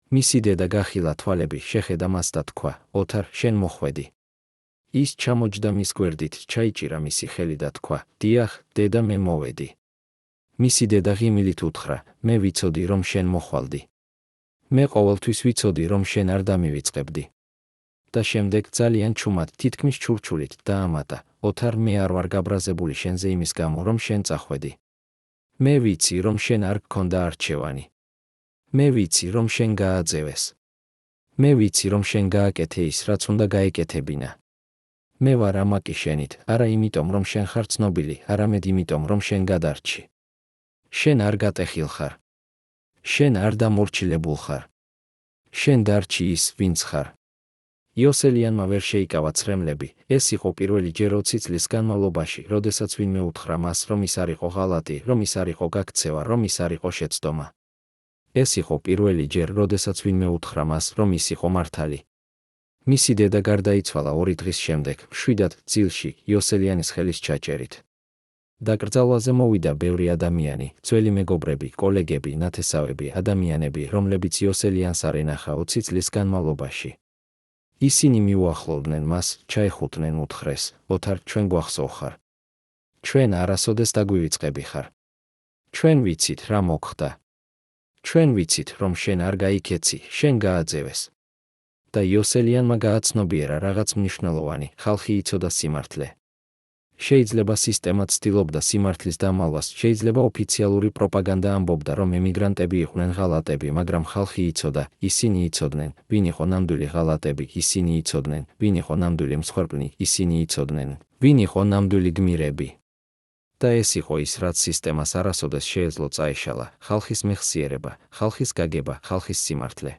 Speaker 1: მისი დედა გახილა თვალები, შეხედა მას და თქვა: ოთარ, შენ მოხვედი. ის ჩამოჯდა მის გვერდით, ჩაიჭირა მისი ხელი და თქვა: დიახ, დედა, მე მოვედი. მისი დედა ღიმილით უთხრა: მე ვიცოდი, რომ შენ მოხვალდი. მე ყოველთვის ვიცოდი, რომ შენ არ დამივიწყებდი. და შემდეგ ძალიან ჩუმად, თითქმის ჩურჩულით დაამატა: ოთარ, მე არ ვარ გაბრაზებული შენზე იმის გამო, რომ შენ წახვედი. მე ვიცი, რომ შენ არ გქონდა არჩევანი. მე ვიცი, რომ შენ გააძევეს. მე ვიცი, რომ შენ გააკეთე ის, რაც უნდა გაეკეთებინა. მე ვარ ამაკი შენით, არა იმიტომ, რომ შენ ხარ ცნობილი, არამედ იმიტომ, რომ შენ გადარჩი. შენ არ გატეხილ ხარ. შენ არ დამორჩილებულ ხარ. შენ დარჩი ის, ვინც ხარ. იოსელიანმა ვერ შეიკავა ცრემლები, ეს იყო პირველი ჯერ 20 წლის განმავლობაში, როდესაც ვინმე უთხრა მას, რომ ის არ იყო ღალატი, რომ ის არ იყო გაქცევა, რომ ის არ იყო შეცდომა. ეს იყო პირველი ჯერ, როდესაც ვინმე უთხრა მას, რომ ის იყო მართალი. მისი დედა გარდაიცვალა 2 დღის შემდეგ, მშვიდად, ძილში, იოსელიანის ხელის ჩაჭერით. დაკრძალვაზე მოვიდა ბევრი ადამიანი, ძველი მეგობრები, კოლეგები, ნათესავები, ადამიანები, რომლებიც იოსელიანს არ ენახა 20 წლის განმავლობაში. ისინი მიუახლოვდნენ მას, ჩაეხუტნენ, უთხრეს: ოთარ, ჩვენ გვახსოვხარ. ჩვენ არასოდეს დაგვივიწყები ხარ. ჩვენ ვიცით, რა მოხდა. ჩვენ ვიცით, რომ შენ არ გაიქეცი, შენ გააძევეს. და იოსელიანმა გააცნობიერა რაღაც მნიშვნელოვანი, ხალხი იცოდა სიმართლე. შეიძლება სისტემა ცდილობდა სიმართლის დამალვას, შეიძლება ოფიციალური პროპაგანდა ამბობდა, რომ ემიგრანტები იყვნენ ღალატები, მაგრამ ხალხი იცოდა, ისინი იცოდნენ, ვინ იყო ნამდვილი ღალატები, ისინი იცოდნენ, ვინ იყო ნამდვილი მსხვერპლი, ისინი იცოდნენ, ვინ იყო ნამდვილი გმირები. და ეს იყო ის, რაც სისტემას არასოდეს შეეძლო წაეშალა: ხალხის მეხსიერება, ხალხის გაგება, ხალხის სიმართლე.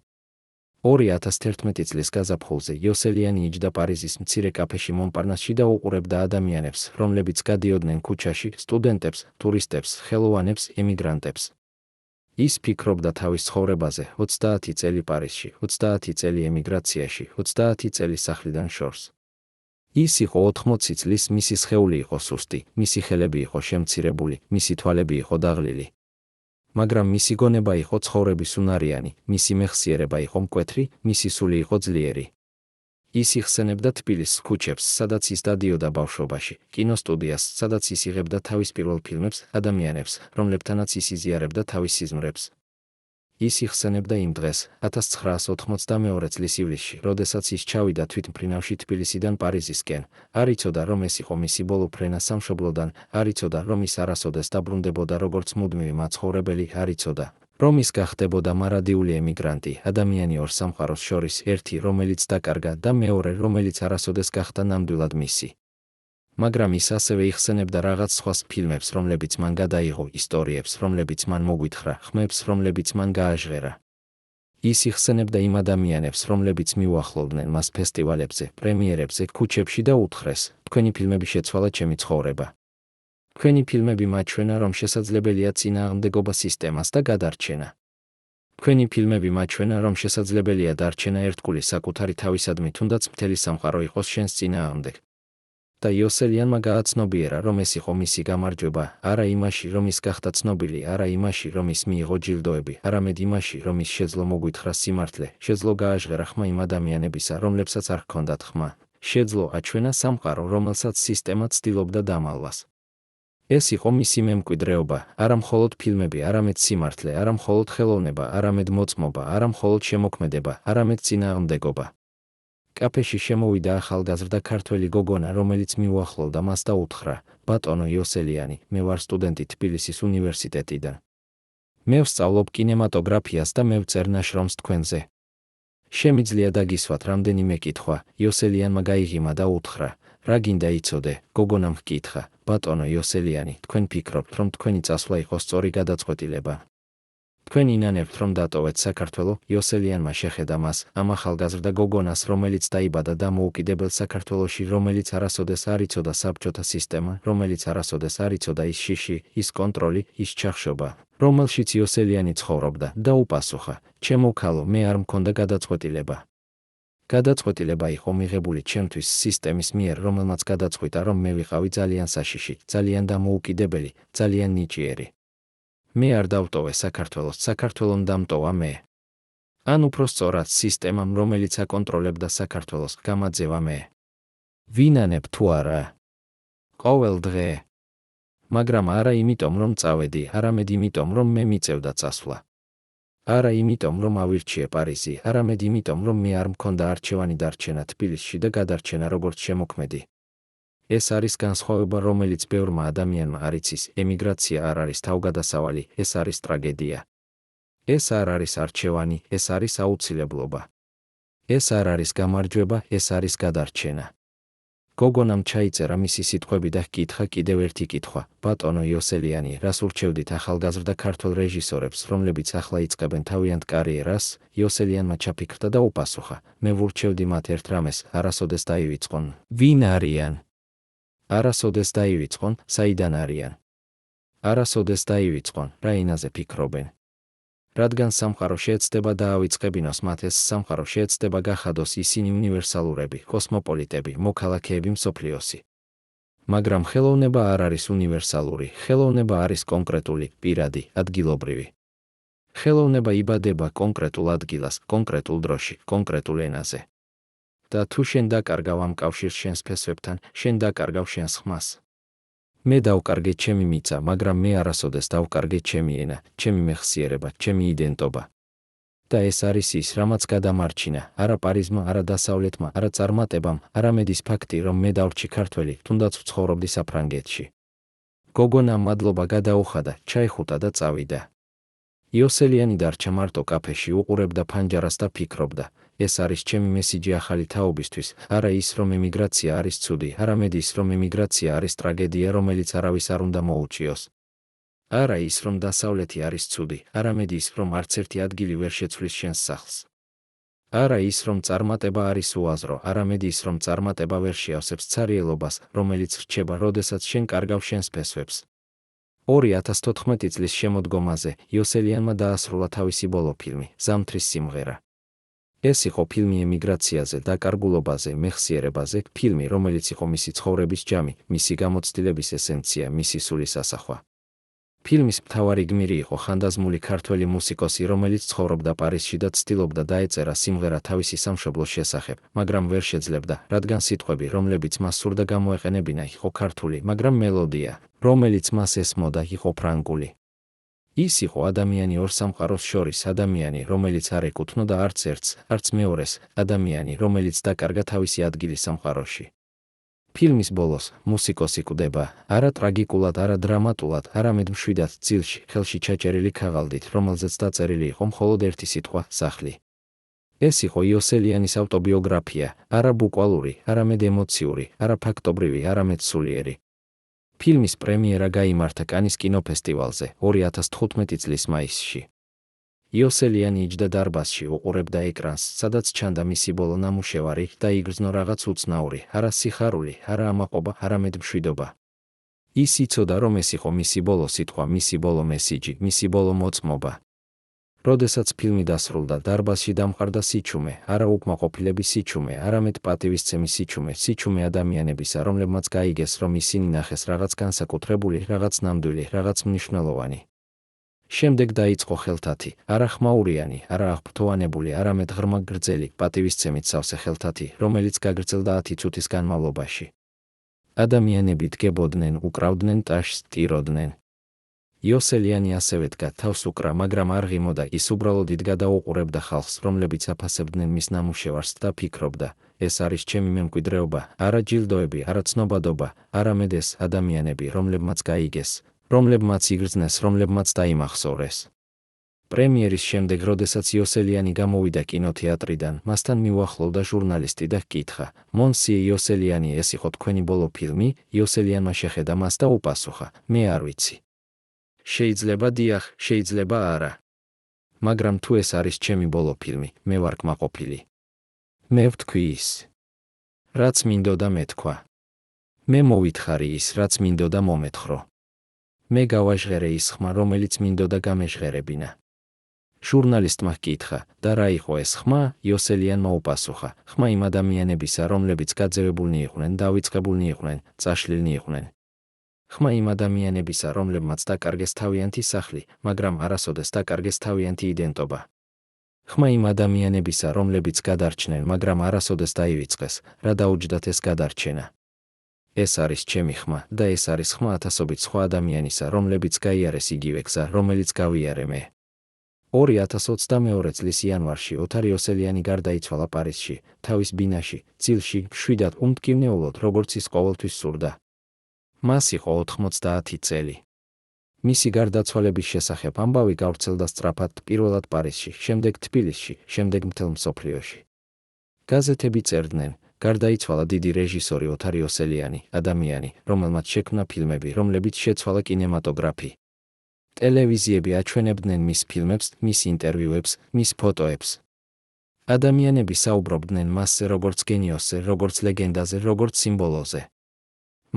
Speaker 1: 2011 წლის გაზაფხულზე იოსელიანი იჯდა პარიზის მცირე კაფეში მონპარნასში და უყურებდა ადამიანებს, რომლებიც გადიოდნენ ქუჩაში, სტუდენტებს, ტურისტებს, ხელოვანებს, ემიგრანტებს. ის ფიქრობდა თავის ცხოვრებაზე: 30 წელი პარიზში, 30 წელი ემიგრაციაში, 30 წელი სახლიდან შორს. ის იყო 80 წლის, მისი სხეული იყო სუსტი, მისი ხელები იყო შემცირებული, მისი თვალები იყო დაღლილი. მაგრამ მისი გონება იყო ცხოვრების უნარიანი, მისი მეხსიერება იყო მკვეთრი, მისი სული იყო ძლიერი. ის იხსენებდა თბილისის ქუჩებს, სადაც ის დადიოდა ბავშვობაში, კინოსტუდიას, სადაც ის იღებდა თავის პირველ ფილმებს, ადამიანებს, რომლებთანაც ის იზიარებდა თავის სიზმრებს. ის იხსენებდა იმ დღეს, 1982 წლის ივლისში, როდესაც ის ჩავიდა თვითმფრინავში თბილისიდან პარიზისკენ. არ იცოდა, რომ ეს იყო მისი ბოლო ფრენა სამშობლოდან, არ იცოდა, რომ ის არასოდეს დაბრუნდებოდა როგორც მუდმივი მაცხოვრებელი, არ იცოდა, რომ ის გახდებოდა მარადიული ემიგრანტი, ადამიანი ორ სამყაროს შორის, ერთი, რომელიც დაკარგა და მეორე, რომელიც არასოდეს გახდა ნამდვილად მისი. მაგრამ ის ასევე იხსენებდა რაღაც სხვა ფილმებს, რომლებიც მან გადაიღო, ისტორიებს, რომლებიც მან მოგვითხრა, ხმებს, რომლებიც მან გააჟღერა. ის იხსენებდა იმ ადამიანებს, რომლებიც მიუახლოვდნენ მას ფესტივალებზე, პრემიერებზე, ქუჩებში და უთხრეს: თქვენი ფილმები შეცვალა ჩემი ცხოვრება. თქვენი ფილმები მაჩვენა, რომ შესაძლებელია წინააღმდეგობა სისტემას და გადარჩენა. თქვენი ფილმები მაჩვენა, რომ შესაძლებელია დარჩენა ერთგული საკუთარი თავისადმი, თუნდაც მთელი სამყარო იყოს შენს წინააღმდეგ. და იოსელიანმა გააცნობიერა, რომ ეს იყო მისი გამარჯვება, არა იმაში, რომ ის გახდა ცნობილი, არა იმაში, რომ ის მიიღო ჯილდოები, არამედ იმაში, რომ ის შეძლო მოგვითხრა სიმართლე, შეძლო გააჟღერა ხმა იმ ადამიანებისა, რომლებსაც არ ჰქონდათ ხმა, შეძლო აჩვენა სამყარო, რომელსაც სისტემა ცდილობდა დამალვას. ეს იყო მისი მემკვიდრეობა, არა მხოლოდ ფილმები, არამედ სიმართლე, არა მხოლოდ ხელოვნება, არამედ მოწმობა, არა მხოლოდ შემოქმედება, არამედ წინააღმდეგობა. კაფეში შემოვიდა ახალგაზრდა ქართველი გოგონა, რომელიც მიუახლოვდა მას და უთხრა: ბატონო იოსელიანი, მე ვარ სტუდენტი თბილისის უნივერსიტეტიდან. მე ვსწავლობ კინემატოგრაფიას და მე ვწერ ნაშრომს თქვენზე. შემიძლია დაგისვათ რამდენიმე კითხვა? იოსელიანმა გაიღიმა და უთხრა: რა გინდა იცოდე? გოგონამ ჰკითხა: ბატონო იოსელიანი, თქვენ ფიქრობთ, რომ თქვენი წასვლა იყო სწორი გადაწყვეტილება? თქვენ ინანებთ, რომ დატოვეთ საქართველო, იოსელიანმა შეხედა მას, ამ ახალგაზრდა გოგონას, რომელიც დაიბადა დამოუკიდებელ საქართველოში, რომელიც არასოდეს არ იცოდა საბჭოთა სისტემა, რომელიც არასოდეს არ იცოდა ის შიში, ის კონტროლი, ის ჩახშობა, რომელშიც იოსელიანი ცხოვრობდა და უპასუხა: ჩემო ქალო, მე არ მქონდა გადაწყვეტილება. გადაწყვეტილება იყო მიღებული ჩემთვის სისტემის მიერ, რომელმაც გადაწყვიტა, რომ მე ვიყავი ძალიან საშიში, ძალიან დამოუკიდებელი, ძალიან ნიჭიერი. მე არ დავტოვე საქართველოს, საქართველომ დამტოვა მე. ან უფრო სწორად სისტემამ, რომელიც აკონტროლებდა საქართველოს, გამაძევა მე. ვინანებ თუ არა? ყოველ დღე. მაგრამ არა იმიტომ, რომ წავედი, არამედ იმიტომ, რომ მე მიწევდა წასვლა. არა იმიტომ, რომ ავირჩიე პარიზი, არამედ იმიტომ, რომ მე არ მქონდა არჩევანი დარჩენა თბილისში და გადარჩენა როგორც შემოქმედი. ეს არის განსხვავება, რომელიც ბევრმა ადამიანმა არ იცის. ემიგრაცია არ არის თავგადასავალი, ეს არის ტრაგედია. ეს არ არის არჩევანი, ეს არის აუცილებლობა. ეს არ არის გამარჯვება, ეს არის გადარჩენა. გოგონამ ჩაიწერა მისი სიტყვები და ჰკითხა კიდევ ერთი კითხვა: ბატონო იოსელიანი, რას ურჩევდით ახალგაზრდა ქართველ რეჟისორებს, რომლებიც ახლა იწყებენ თავიანთ კარიერას? იოსელიანმა ჩაფიქრდა და უპასუხა: მე ვურჩევდი მათ ერთ რამეს, არასოდეს დაივიწყონ. ვინ არიან? არასოდეს დაივიწყონ, საიდან არიან? არასოდეს დაივიწყონ, რა ენაზე ფიქრობენ? რადგან სამყარო შეეცდება დაავიწყებინოს მათ, ეს სამყარო შეეცდება გახადოს ისინი უნივერსალურები, კოსმოპოლიტები, მოქალაქეები მსოფლიოსი. მაგრამ ხელოვნება არ არის უნივერსალური, ხელოვნება არის კონკრეტული, პირადი, ადგილობრივი. ხელოვნება იბადება კონკრეტულ ადგილას, კონკრეტულ დროში, კონკრეტულ ენაზე. და თუ შენ დაკარგავ ამ კავშირს შენს ფესვებთან, შენ დაკარგავ შენს ხმას. მე დავკარგე ჩემი მიწა, მაგრამ მე არასოდეს დავკარგე ჩემი ენა, ჩემი მეხსიერება, ჩემი იდენტობა. და ეს არის ის, რამაც გადამარჩინა, არა პარიზმა, არა დასავლეთმა, არა წარმატებამ, არამედ ის ფაქტი, რომ მე დავრჩი ქართველი, თუნდაც ვცხოვრობდი საფრანგეთში. გოგონამ მადლობა გადაუხადა, ჩაიხუტა და წავიდა. იოსელიანი დარჩა მარტო კაფეში, უყურებდა ფანჯარას და ფიქრობდა: ეს არის ჩემი მესიჯი ახალი თაობისთვის, არა ის, რომ ემიგრაცია არის ცუდი, არამედ ის, რომ ემიგრაცია არის ტრაგედია, რომელიც არავის არ უნდა მოუჭიოს. არა ის, რომ დასავლეთი არის ცუდი, არამედ ის, რომ არც ერთი ადგილი ვერ შეცვლის შენს სახლს. არა ის, რომ წარმატება არის უაზრო, არამედ ის, რომ წარმატება ვერ შეავსებს ცარიელობას, რომელიც რჩება, როდესაც შენ კარგავ შენს ფესვებს. 2014 წლის შემოდგომაზე იოსელიანმა დაასრულა თავისი ბოლო ფილმი, ზამთრის სიმღერა. ეს იყო ფილმი ემიგრაციაზე, დაკარგულობაზე, მეხსიერებაზე, ფილმი, რომელიც იყო მისი ცხოვრების ჯამი, მისი გამოცდილების ესენცია, მისი სულის ასახვა. ფილმის მთავარი გმირი იყო ხანდაზმული ქართველი მუსიკოსი, რომელიც ცხოვრობდა პარიზში და ცდილობდა დაეწერა სიმღერა თავისი სამშობლოს შესახებ, მაგრამ ვერ შეძლებდა, რადგან სიტყვები, რომლებიც მას სურდა გამოეყენებინა, იყო ქართული, მაგრამ მელოდია, რომელიც მას ესმოდა, იყო ფრანგული. ის იყო ადამიანი ორ სამყაროს შორის, ადამიანი, რომელიც არ ეკუთვნოდა არც ერთს, არც მეორეს, ადამიანი, რომელიც დაკარგა თავისი ადგილი სამყაროში. ფილმის ბოლოს მუსიკოსი კვდება, არა ტრაგიკულად, არა დრამატულად, არამედ მშვიდად ძილში, ხელში ჩაჭერილი ქაღალდით, რომელზეც დაწერილი იყო მხოლოდ ერთი სიტყვა: სახლი. ეს იყო იოსელიანის ავტობიოგრაფია, არა ბუკვალური, არამედ ემოციური, არა ფაქტობრივი, არამედ სულიერი. ფილმის პრემიერა გაიმართა კანის კინოფესტივალზე 2015 წლის მაისში. იოსელიანი იჯდა დარბაზში, უყურებდა ეკრანს, სადაც ჩანდა მისი ბოლო ნამუშევარი და იგრძნო რაღაც უცნაური, არა სიხარული, არა ამაყობა, არამედ მშვიდობა. ის იცოდა, რომ ეს იყო მისი ბოლო სიტყვა, მისი ბოლო მესიჯი, მისი ბოლო მოწმობა. როდესაც ფილმი დასრულდა, დარბაზში დამყარდა სიჩუმე, არა უკმაყოფილების სიჩუმე, არამედ პატივისცემის სიჩუმე, სიჩუმე ადამიანებისა, რომლებმაც გაიგეს, რომ ისინი ნახეს რაღაც განსაკუთრებული, რაღაც ნამდვილი, რაღაც მნიშვნელოვანი. შემდეგ დაიწყო ხელთათი, არა ხმაურიანი, არა აღფრთოვანებული, არამედ ღრმა გრძელი, პატივისცემით სავსე ხელთათი, რომელიც გაგრძელდა 10 წუთის განმავლობაში. ადამიანები დგებოდნენ, უკრავდნენ ტაშს, ტიროდნენ. იოსელიანი ასევე დგა, თავს უკრა, მაგრამ არ ღიმოდა, ის უბრალოდ იდგა და უყურებდა ხალხს, რომლებიც აფასებდნენ მის ნამუშევარს და ფიქრობდა: ეს არის ჩემი მემკვიდრეობა, არა ჯილდოები, არა ცნობადობა, არამედ ეს ადამიანები, რომლებმაც გაიგეს, რომლებმაც იგრძნეს, რომლებმაც დაიმახსოვრეს. პრემიერის შემდეგ, როდესაც იოსელიანი გამოვიდა კინოთეატრიდან, მასთან მიუახლოვდა ჟურნალისტი და ჰკითხა: მონსიე იოსელიანი, ეს იყო თქვენი ბოლო ფილმი? იოსელიანმა შეხედა მას და უპასუხა: მე არ ვიცი. შეიძლება დიახ, შეიძლება არა. მაგრამ თუ ეს არის ჩემი ბოლო ფილმი, მე ვარ კმაყოფილი. მე ვთქვი ის, რაც მინდოდა მეთქვა. მე მოვითხარი ის, რაც მინდოდა მომეთხოვრო. მე გავაჟღერე ის ხმა, რომელიც მინდოდა გამეჟღერებინა. ჟურნალისტმა ჰკითხა, და რა იყო ეს ხმა? იოსელიანმა უპასუხა, ხმა იმ ადამიანებისა, რომლებიც გაძევებულნი იყვნენ, დავიწყებულნი იყვნენ, წაშლილნი იყვნენ. ხმა იმ ადამიანებისა, რომლებმაც დაკარგეს თავიანთი სახლი, მაგრამ არასოდეს დაკარგეს თავიანთი იდენტობა. ხმა იმ ადამიანებისა, რომლებიც გადარჩნენ, მაგრამ არასოდეს დაივიწყეს, რა დაუჯდათ ეს გადარჩენა. ეს არის ჩემი ხმა და ეს არის ხმა ათასობით სხვა ადამიანისა, რომლებიც გაიარეს იგივე გზა, რომელიც გავიარე მე. 2022 წლის იანვარში ოთარ იოსელიანი გარდაიცვალა პარიზში, თავის ბინაში, ძილში, მშვიდად უმტკივნეულოდ, როგორც ის ყოველთვის სურდა. მას იყო 90 წელი. მისი გარდაცვალების შესახებ ამბავი გავრცელდა სწრაფად, პირველად პარიზში, შემდეგ თბილისში, შემდეგ მთელ მსოფლიოში. გაზეთები წერდნენ, გარდაიცვალა დიდი რეჟისორი ოთარ იოსელიანი, ადამიანი, რომელმაც შექმნა ფილმები, რომლებიც შეცვალა კინემატოგრაფი. ტელევიზიები აჩვენებდნენ მის ფილმებს, მის ინტერვიუებს, მის ფოტოებს. ადამიანები საუბრობდნენ მასზე როგორც გენიოსზე, როგორც ლეგენდაზე, როგორც სიმბოლოზე.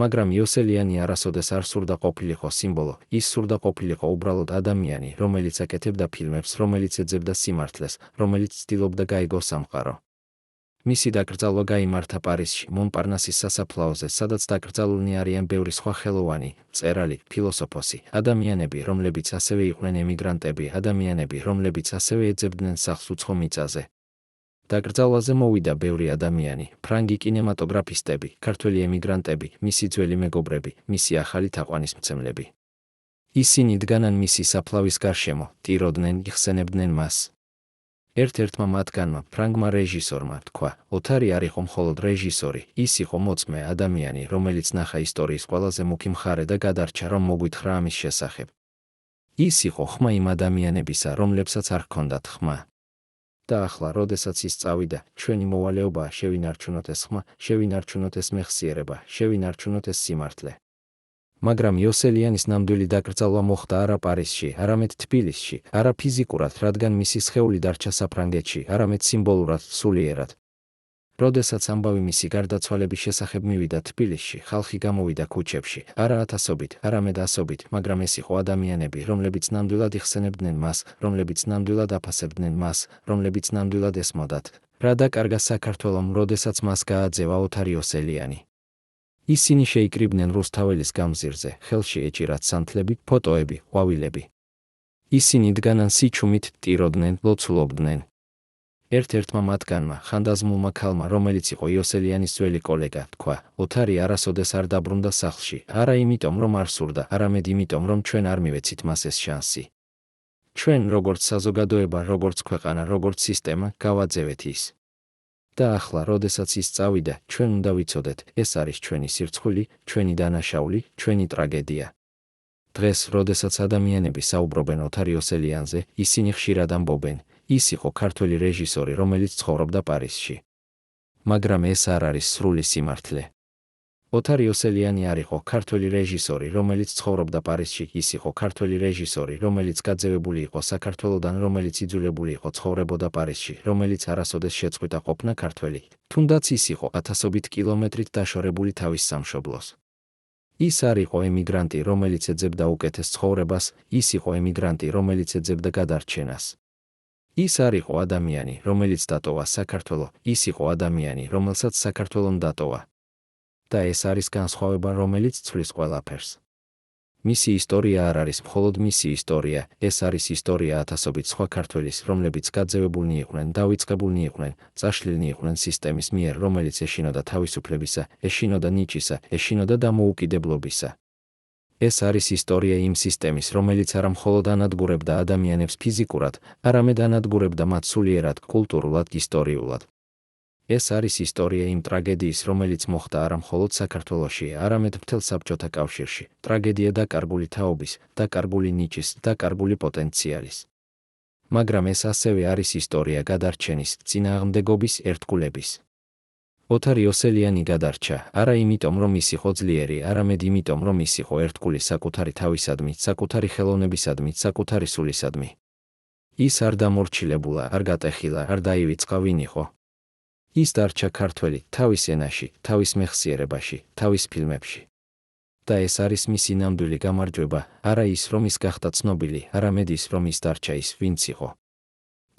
Speaker 1: მაგრამ იოსელიანი არასოდეს არ სურდა ყოფილიყო სიმბოლო, ის სურდა ყოფილიყო უბრალოდ ადამიანი, რომელიც აკეთებდა ფილმებს, რომელიც ეძებდა სიმართლეს, რომელიც ცდილობდა გაიგო სამყარო. მისი დაკრძალვა გაიმართა პარიზში, მონპარნასის სასაფლაოზე, სადაც დაკრძალულნი არიან ბევრი სხვა ხელოვანი, მწერალი, ფილოსოფოსი, ადამიანები, რომლებიც ასევე იყვნენ ემიგრანტები, ადამიანები, რომლებიც ასევე ეძებდნენ სახლს უცხო მიწაზე. დაკრძალვაზე მოვიდა ბევრი ადამიანი, ფრანგი კინემატოგრაფისტები, ქართველი ემიგრანტები, მისი ძველი მეგობრები, მისი ახალი თაყვანისმცემლები. ისინი დგანან მისი საფლავის გარშემო, ტიროდნენ, იხსენებდნენ მას. ერთ-ერთმა მათგანმა, ფრანგმა რეჟისორმა, თქვა, ოთარი არ იყო მხოლოდ რეჟისორი, ის იყო მოწმე ადამიანი, რომელიც ნახა ისტორიის ყველაზე მუქი მხარე და გადარჩა, რომ მოგვითხრა ამის შესახებ. ის იყო ხმა იმ ადამიანებისა, რომლებსაც არ ჰქონდათ ხმა. და ახლა, როდესაც ის წავიდა, ჩვენი მოვალეობაა შევინარჩუნოთ ეს ხმა, შევინარჩუნოთ ეს მეხსიერება, შევინარჩუნოთ ეს სიმართლე. მაგრამ იოსელიანის ნამდვილი დაკრძალვა მოხდა არა პარიზში, არამედ თბილისში, არა ფიზიკურად, რადგან მისი სხეული დარჩა საფრანგეთში, არამედ სიმბოლურად, სულიერად. როდესაც ამბავი მისი გარდაცვალების შესახებ მივიდა თბილისში, ხალხი გამოვიდა ქუჩებში, არა ათასობით, არამედ ასობით, მაგრამ ეს იყო ადამიანები, რომლებიც ნამდვილად იხსენებდნენ მას, რომლებიც ნამდვილად აფასებდნენ მას, რომლებიც ნამდვილად ესმოდათ, რა დაკარგა საქართველომ, როდესაც მას გააძევა ოთარ იოსელიანი. ისინი შეიკრიბნენ რუსთაველის გამზირზე, ხელში ეჭირათ სანთლები, ფოტოები, ყვავილები. ისინი დგანან სიჩუმით, ტიროდნენ, ლოცულობდნენ. ერთ-ერთმა მათგანმა, ხანდაზმულმა ქალმა, რომელიც იყო იოსელიანის ძველი კოლეგა, თქვა, ოთარი არასოდეს არ დაბრუნდა სახლში, არა იმიტომ, რომ არ სურდა, არამედ იმიტომ, რომ ჩვენ არ მივეცით მას ეს შანსი. ჩვენ, როგორც საზოგადოება, როგორც ქვეყანა, როგორც სისტემა, გავაძევეთ ის. და ახლა, როდესაც ის წავიდა, ჩვენ უნდა ვიცოდეთ, ეს არის ჩვენი სირცხვილი, ჩვენი დანაშაული, ჩვენი ტრაგედია. დღეს, როდესაც ადამიანები საუბრობენ ოთარ იოსელიანზე, ისინი ხშირად ამბობენ, ის იყო ქართველი რეჟისორი, რომელიც ცხოვრობდა პარიზში. მაგრამ ეს არ არის სრული სიმართლე. ოთარ იოსელიანი არ იყო ქართველი რეჟისორი, რომელიც ცხოვრობდა პარიზში, ის იყო ქართველი რეჟისორი, რომელიც გაძევებული იყო საქართველოდან, რომელიც იძულებული იყო ცხოვრებოდა პარიზში, რომელიც არასოდეს შეწყვიტა ყოფნა ქართველი, თუნდაც ის იყო ათასობით კილომეტრით დაშორებული თავის სამშობლოს. ის არ იყო ემიგრანტი, რომელიც ეძებდა უკეთეს ცხოვრებას, ის იყო ემიგრანტი, რომელიც ეძებდა გადარჩენას. ის არ იყო ადამიანი, რომელიც დატოვა საქართველო, ის იყო ადამიანი, რომელსაც საქართველომ დატოვა. და ეს არის განსხვავება, რომელიც ცვლის ყველაფერს. მისი ისტორია არ არის მხოლოდ მისი ისტორია, ეს არის ისტორია ათასობით სხვა ქართველის, რომლებიც გაძევებულნი იყვნენ, დავიწყებულნი იყვნენ, წაშლილნი იყვნენ სისტემის მიერ, რომელიც ეშინოდა თავისუფლებისა, ეშინოდა ნიჭისა, ეშინოდა დამოუკიდებლობისა. ეს არის ისტორია იმ სისტემის, რომელიც არა მხოლოდ ანადგურებდა ადამიანებს ფიზიკურად, არამედ ანადგურებდა მათ სულიერად, კულტურულად, ისტორიულად. ეს არის ისტორია იმ ტრაგედიის, რომელიც მოხდა არა მხოლოდ საქართველოში, არამედ მთელ საბჭოთა კავშირში, ტრაგედია დაკარგული თაობის, დაკარგული ნიჭის, დაკარგული პოტენციალის. მაგრამ ეს ასევე არის ისტორია გადარჩენის, წინააღმდეგობის, ერთგულების. ოთარ იოსელიანი გადარჩა, არა იმიტომ, რომ ის იყო ძლიერი, არამედ იმიტომ, რომ ის იყო ერთგული საკუთარი თავისადმი, საკუთარი ხელოვნებისადმი, საკუთარი სულისადმი. ის არ დამორჩილებულა, არ გატეხილა, არ დაივიწყა ვინ იყო. ის დარჩა ქართველი თავის ენაში, თავის მეხსიერებაში, თავის ფილმებში. და ეს არის მისი ნამდვილი გამარჯვება, არა ის, რომ ის გახდა ცნობილი, არამედ ის, რომ ის დარჩა ის, ვინც იყო.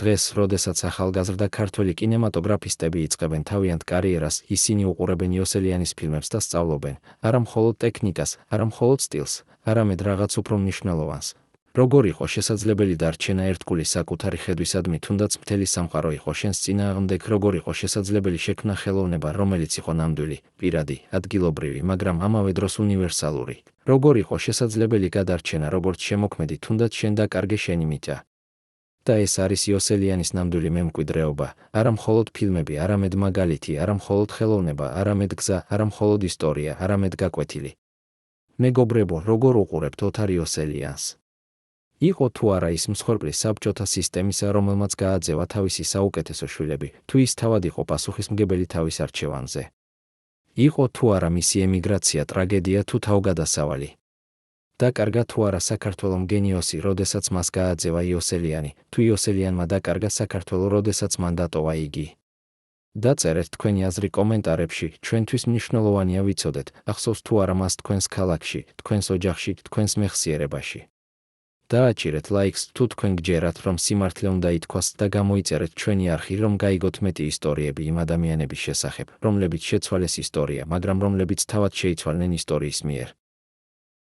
Speaker 1: დღეს, როდესაც ახალგაზრდა ქართველი კინემატოგრაფისტები იწყებენ თავიანთ კარიერას, ისინი უყურებენ იოსელიანის ფილმებს და სწავლობენ, არა მხოლოდ ტექნიკას, არა მხოლოდ სტილს, არამედ რაღაც უფრო მნიშვნელოვანს. როგორ იყო შესაძლებელი დარჩენა ერთგული საკუთარი ხედვისადმი, თუნდაც მთელი სამყარო იყო შენს წინააღმდეგ, როგორ იყო შესაძლებელი შექმნა ხელოვნება, რომელიც იყო ნამდვილი, პირადი, ადგილობრივი, მაგრამ ამავე დროს უნივერსალური. როგორ იყო შესაძლებელი გადარჩენა, როგორც შემოქმედი, თუნდაც შენ დაკარგე შენი მიწა. და ეს არის იოსელიანის ნამდვილი მემკვიდრეობა, არა მხოლოდ ფილმები, არამედ მაგალითი, არა მხოლოდ ხელოვნება, არამედ გზა, არა მხოლოდ ისტორია, არამედ გაკვეთილი. მეგობრებო, როგორ უყურებთ ოთარ იოსელიანს? იყო თუ არა ის მსხვერპლი საბჭოთა სისტემისა, რომელმაც გააძევა თავისი საუკეთესო შვილები, თუ ის თავად იყო პასუხისმგებელი თავის არჩევანზე? იყო თუ არა მისი ემიგრაცია ტრაგედია თუ თავგადასავალი? დაკარგა თუ არა საქართველომ გენიოსი, როდესაც მას გააძევა იოსელიანი, თუ იოსელიანმა დაკარგა საქართველო, როდესაც მან დატოვა იგი? დაწერეთ თქვენი აზრი კომენტარებში, ჩვენთვის მნიშვნელოვანია ვიცოდეთ, ახსოვს თუ არა მას თქვენს ქალაქში, თქვენს ოჯახში, თქვენს მეხსიერებაში. დააჭირეთ ლაიქს, თუ თქვენ გჯერათ, რომ სიმართლე უნდა ითქვას და გამოიწერეთ ჩვენი არხი, რომ გაიგოთ მეტი ისტორიები იმ ადამიანების შესახებ, რომლებიც შეცვალეს ისტორია, მაგრამ რომლებიც თავად შეიცვალნენ ისტორიის მიერ.